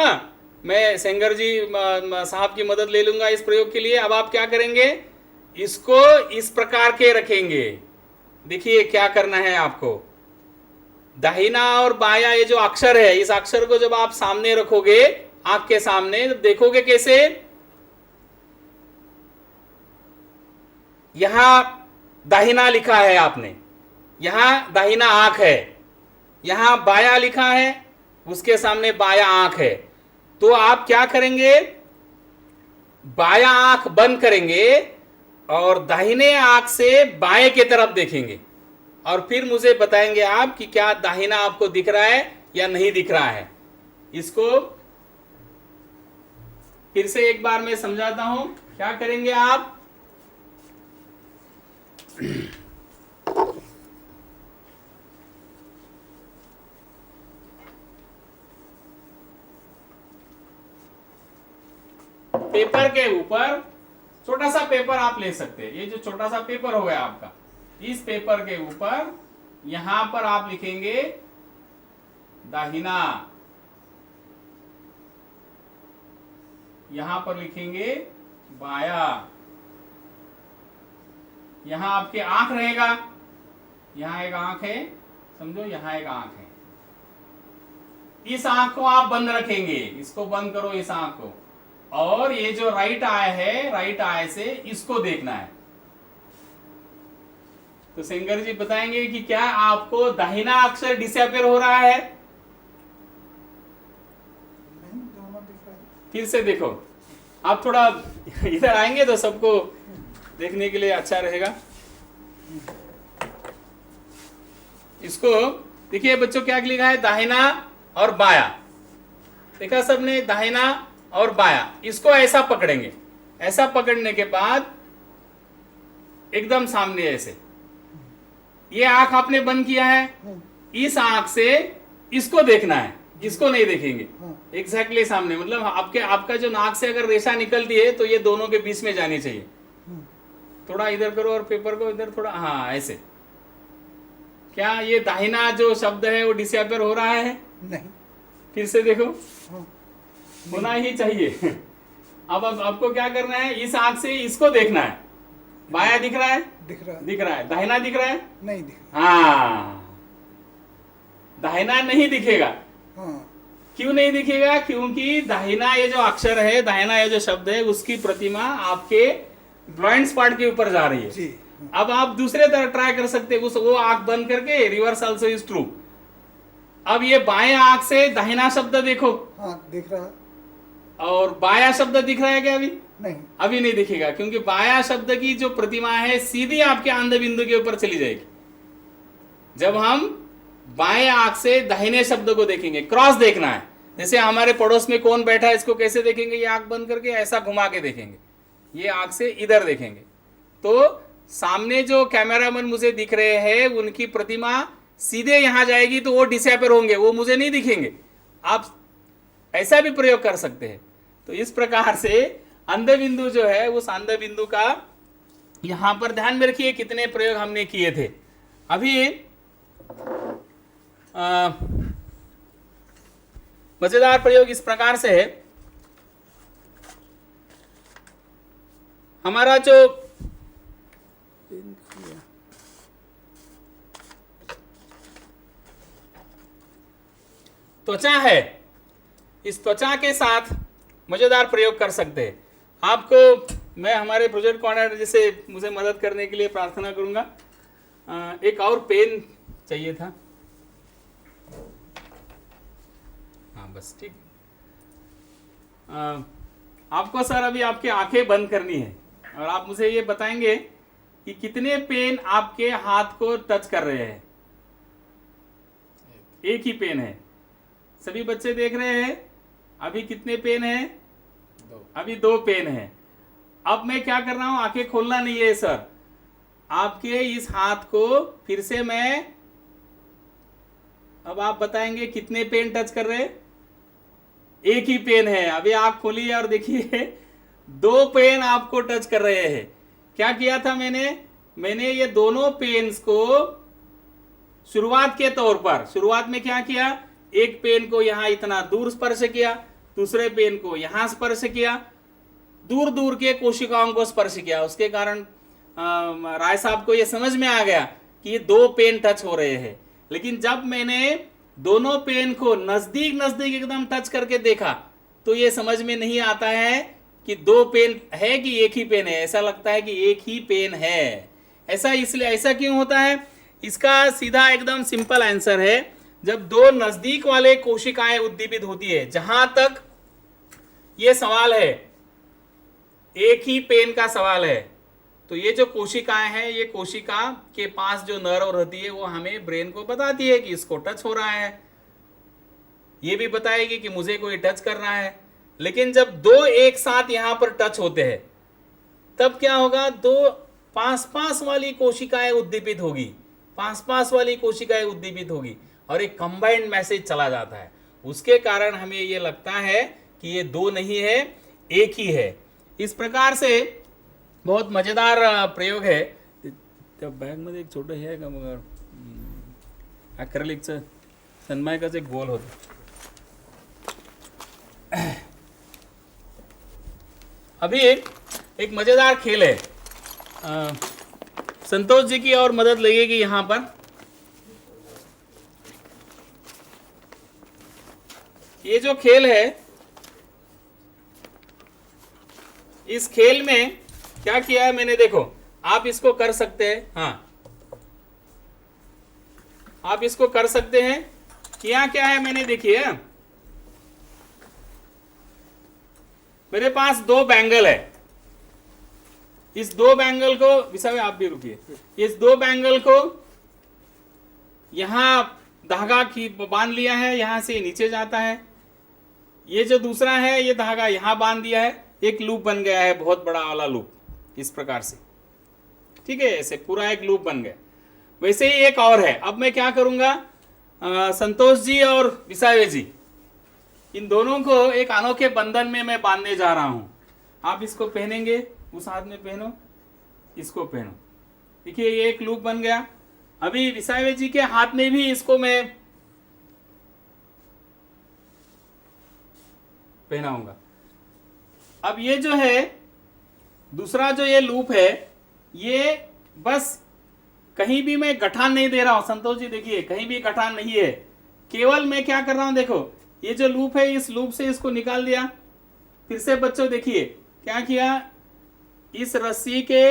मैं सेंगर जी साहब की मदद ले लूंगा इस प्रयोग के लिए। अब आप क्या करेंगे, इसको इस प्रकार के रखेंगे। देखिए क्या करना है आपको, दाहिना और बाया, ये जो अक्षर है, इस अक्षर को जब आप सामने रखोगे, आंख के सामने, देखोगे कैसे, यहां दाहिना लिखा है आपने, यहां दाहिना आंख है, यहां बाया लिखा है, उसके सामने बाया आंख है। तो आप क्या करेंगे, बाया आंख बंद करेंगे और दाहिने आंख से बाएं की तरफ देखेंगे, और फिर मुझे बताएंगे आप कि क्या दाहिना आपको दिख रहा है या नहीं दिख रहा है। इसको फिर से एक बार मैं समझाता हूं। क्या करेंगे आप, पेपर के ऊपर छोटा सा पेपर आप ले सकते हैं, ये जो छोटा सा पेपर हो गया आपका, इस पेपर के ऊपर यहां पर आप लिखेंगे दाहिना, यहां पर लिखेंगे बाया, यहां आपके आंख रहेगा, यहां एक आंख है, समझो यहां एक आंख है, इस आंख को आप बंद रखेंगे, इसको बंद करो इस आंख को, और ये जो राइट आई है, राइट आई से इसको देखना है। तो सेंगर जी बताएंगे कि क्या आपको दाहिना अक्षर डिसअपियर हो रहा है? फिर से देखो, आप थोड़ा इधर आएंगे तो सबको देखने के लिए अच्छा रहेगा। इसको देखिए बच्चों, क्या लिखा है, दाहिना और बाया, देखा सबने, दाहिना और बाया। इसको ऐसा पकड़ेंगे, ऐसा पकड़ने के बाद एकदम सामने ऐसे, ये आंख आपने बंद किया है, इस आंख से इसको देखना है, इसको नहीं देखेंगे, एग्जैक्टली सामने, मतलब आपका जो नाक से अगर रेशा निकलती है तो ये दोनों के बीच में जानी चाहिए। थोड़ा इधर करो और पेपर को इधर थोड़ा, हाँ ऐसे। क्या ये दाहिना जो शब्द है वो डिसअपियर हो रहा है? नहीं। फिर से देखो, होना ही चाहिए। अब आपको क्या करना है, इस आंख से इसको देखना है, बाया दिख रहा है? दिख रहा है। दाहिना दिख रहा है? नहीं दिख रहा। हाँ, दाहिना नहीं दिखेगा। हाँ। क्यों नहीं दिखेगा? क्योंकि दाहिना ये जो अक्षर है, दाहिना ये जो शब्द है, उसकी प्रतिमा आपके ब्लाइंड स्पॉट के ऊपर जा रही है जी। अब आप दूसरे तरह ट्राई कर सकते हैं, वो आंख बंद करके, रिवर्स आल्सो इज ट्रू। अब ये बाएं आंख से दाहिना शब्द देखो, हाँ दिख रहा, और बाया शब्द दिख रहा है क्या अभी? नहीं, अभी नहीं दिखेगा, क्योंकि बाया शब्द की जो प्रतिमा है सीधी आपके अंध बिंदु के ऊपर चली जाएगी। जब हम बाएं आंख से दाहिने शब्द को देखेंगे, क्रॉस देखना है, जैसे हमारे पड़ोस में कौन बैठा है, इसको कैसे देखेंगे, ये आंख बंद करके ऐसा घुमा के देखेंगे, ये आंख से इधर देखेंगे, तो सामने जो कैमरामैन मुझे दिख रहे हैं उनकी प्रतिमा सीधे यहां जाएगी, तो वो डिसअपियर होंगे, वो मुझे नहीं दिखेंगे। आप ऐसा भी प्रयोग कर सकते हैं। तो इस प्रकार से अंध बिंदु जो है, उस अंध बिंदु का यहां पर ध्यान में रखिए कितने प्रयोग हमने किए थे। अभी मजेदार प्रयोग इस प्रकार से है, हमारा जो त्वचा है, इस त्वचा के साथ मजेदार प्रयोग कर सकते हैं। आपको मैं हमारे प्रोजेक्ट कोऑर्डिनेटर से मुझे मदद करने के लिए प्रार्थना करूंगा। एक और पेन चाहिए था, हाँ बस ठीक। आपको सर अभी आपकी आंखें बंद करनी है और आप मुझे ये बताएंगे कि कितने पेन आपके हाथ को टच कर रहे हैं। एक ही पेन है, सभी बच्चे देख रहे हैं। अभी कितने पेन हैं? अभी 2 पेन हैं। अब मैं क्या कर रहा हूं, आंखें खोलना नहीं है सर, आपके इस हाथ को फिर से मैं, अब आप बताएंगे कितने पेन टच कर रहे हैं। एक ही पेन है, अभी आप खोलिए और देखिए 2 पेन आपको टच कर रहे हैं। क्या किया था मैंने ये दोनों पेन्स को शुरुआत के तौर पर, शुरुआत में क्या किया, एक पेन को यहां इतना दूर स्पर्श किया, दूसरे पेन को यहां स्पर्श किया, दूर दूर के कोशिकाओं को स्पर्श किया। उसके कारण राय साहब को यह समझ में आ गया कि ये 2 पेन टच हो रहे हैं। लेकिन जब मैंने दोनों पेन को नजदीक नजदीक एकदम टच करके देखा तो ये समझ में नहीं आता है कि 2 पेन है कि एक ही पेन है। ऐसा लगता है कि एक ही पेन है। ऐसा इसलिए, ऐसा क्यों होता है? इसका सीधा एकदम सिंपल आंसर है, जब 2 नजदीक वाले कोशिकाएं उद्दीपित होती है। जहां तक ये सवाल है, एक ही पेन का सवाल है, तो ये जो कोशिकाएं हैं, ये कोशिका के पास जो नर्व रहती है वो हमें ब्रेन को बताती है कि इसको टच हो रहा है, ये भी बताएगी कि मुझे कोई टच कर रहा है। लेकिन जब 2 एक साथ यहां पर टच होते हैं तब क्या होगा, 2 पास वाली कोशिकाएं उद्दीपित होगी, पास वाली कोशिकाएं उद्दीपित होगी और एक कंबाइंड मैसेज चला जाता है। उसके कारण हमें ये लगता है कि ये 2 नहीं है, एक ही है। इस प्रकार से बहुत मजेदार प्रयोग आहे. त्या बॅगमध्ये एक छोटं हे आहे का मग ॲक्रेलिकचं सनमायकाचं एक गोल होतं. अभी एक मजेदार खेल है. संतोष जी की और मदद लगेगी यहाँ पर. ये जो खेल है, इस खेल में क्या किया है मैंने, देखो आप इसको कर सकते हैं. हाँ, आप इसको कर सकते हैं. यहाँ क्या है मैंने, देखिए मेरे पास 2 बैंगल है. इस 2 बैंगल को, विशाल आप भी रुकिए, इस 2 बैंगल को यहां धागा की बांध लिया है, यहां से नीचे जाता है. ये जो दूसरा है, ये धागा यहां बांध दिया है, एक लूप बन गया है, बहुत बड़ा वाला लूप, इस प्रकार से. ठीक है, ऐसे पूरा एक लूप बन गया. वैसे ही एक और है. अब मैं क्या करूंगा, संतोष जी और विसावे जी, इन दोनों को एक अनोखे बंधन में मैं बांधने जा रहा हूं. आप इसको पहनेंगे, उस हाथ में पहनो, इसको पहनो. देखिए ये एक लूप बन गया. अभी विसावे जी के हाथ में भी इसको मैं पहनाऊंगा. अब ये जो है दूसरा जो ये लूप है, ये बस कहीं भी मैं गठान नहीं दे रहा हूं. संतोष जी देखिए, कहीं भी गठान नहीं है, केवल मैं क्या कर रहा हूं, देखो ये जो लूप है, इस लूप से इसको निकाल दिया. फिर से बच्चों देखिए क्या किया, इस रस्सी के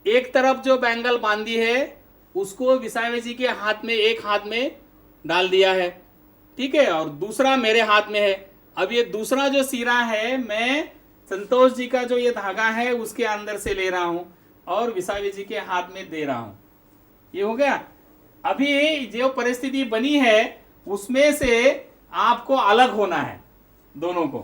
एक तरफ जो बैंगल बांधी है उसको विसावे जी के हाथ में, एक हाथ में डाल दिया है. ठीक है, और दूसरा मेरे हाथ में है. अब ये दूसरा जो सिरा है, मैं संतोष जी का जो ये धागा है उसके अंदर से ले रहा हूं और विसावे जी के हाथ में दे रहा हूं. ये हो गया. अभी जो परिस्थिति बनी है उसमें से आपको अलग होना है, दोनों को.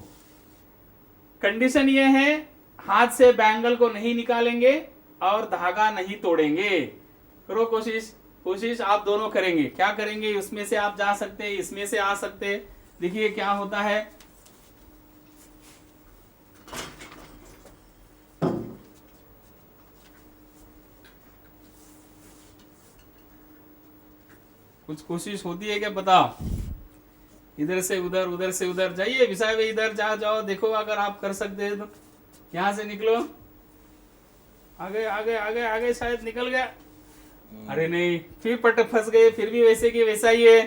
कंडीशन ये है, हाथ से बैंगल को नहीं निकालेंगे और धागा नहीं तोड़ेंगे. करो कोशिश आप दोनों करेंगे. क्या करेंगे, उसमें से आप जा सकते हैं, इसमें से आ सकते हैं. देखिए क्या होता है. कुछ कोशिश होती है क्या, बताओ. इधर से उधर, उधर से उधर जाइए. विसावे इधर जाओ, देखो अगर आप कर सकते हैं तो. यहां से निकलो, आगे आगे आगे आगे, शायद निकल गया. अरे नहीं, फिर पट फंस गए. फिर भी वैसे की वैसा ही है.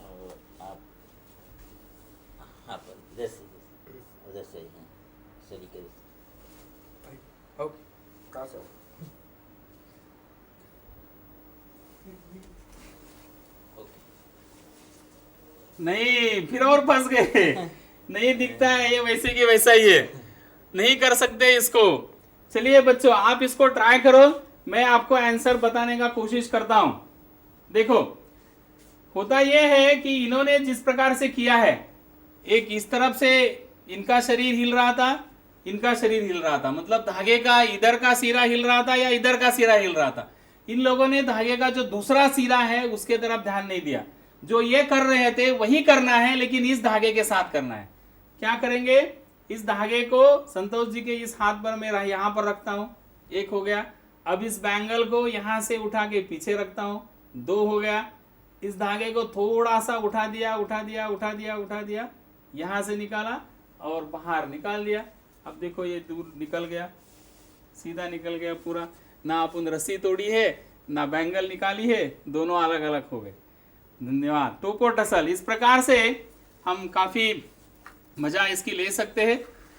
और आप हाँ पर इधर से उधर से हाँ सलीके से. नहीं, फिर और फंस गए. नहीं दिखता है, ये वैसे की वैसा ही है. नहीं कर सकते इसको. चलिए बच्चों, आप इसको ट्राई करो, मैं आपको आंसर बताने का कोशिश करता हूं. देखो होता यह है कि इन्होंने जिस प्रकार से किया है, एक इस तरफ से इनका शरीर हिल रहा था, इनका शरीर हिल रहा था, मतलब धागे का इधर का सिरा हिल रहा था या इधर का सिरा हिल रहा था. इन लोगों ने धागे का जो दूसरा सिरा है उसके तरफ ध्यान नहीं दिया. जो ये कर रहे थे वही करना है, लेकिन इस धागे के साथ करना है. क्या करेंगे, इस धागे को संतोष जी के इस हाथ पर मैं यहां पर रखता हूं, 1 हो गया. अब इस बैंगल को यहां से उठा के पीछे रखता हूं, 2 हो गया. इस धागे को थोड़ा सा उठा दिया, यहां से निकाला और बाहर निकाल दिया. अब देखो ये दूर निकल गया, सीधा निकल गया पूरा. ना अपन रस्सी तोड़ी है, ना बैंगल निकाली है, दोनों अलग अलग हो गए. धन्यवाद. टोको टसल. इस प्रकार से हम काफी मजा इसकी ले सकते हैं.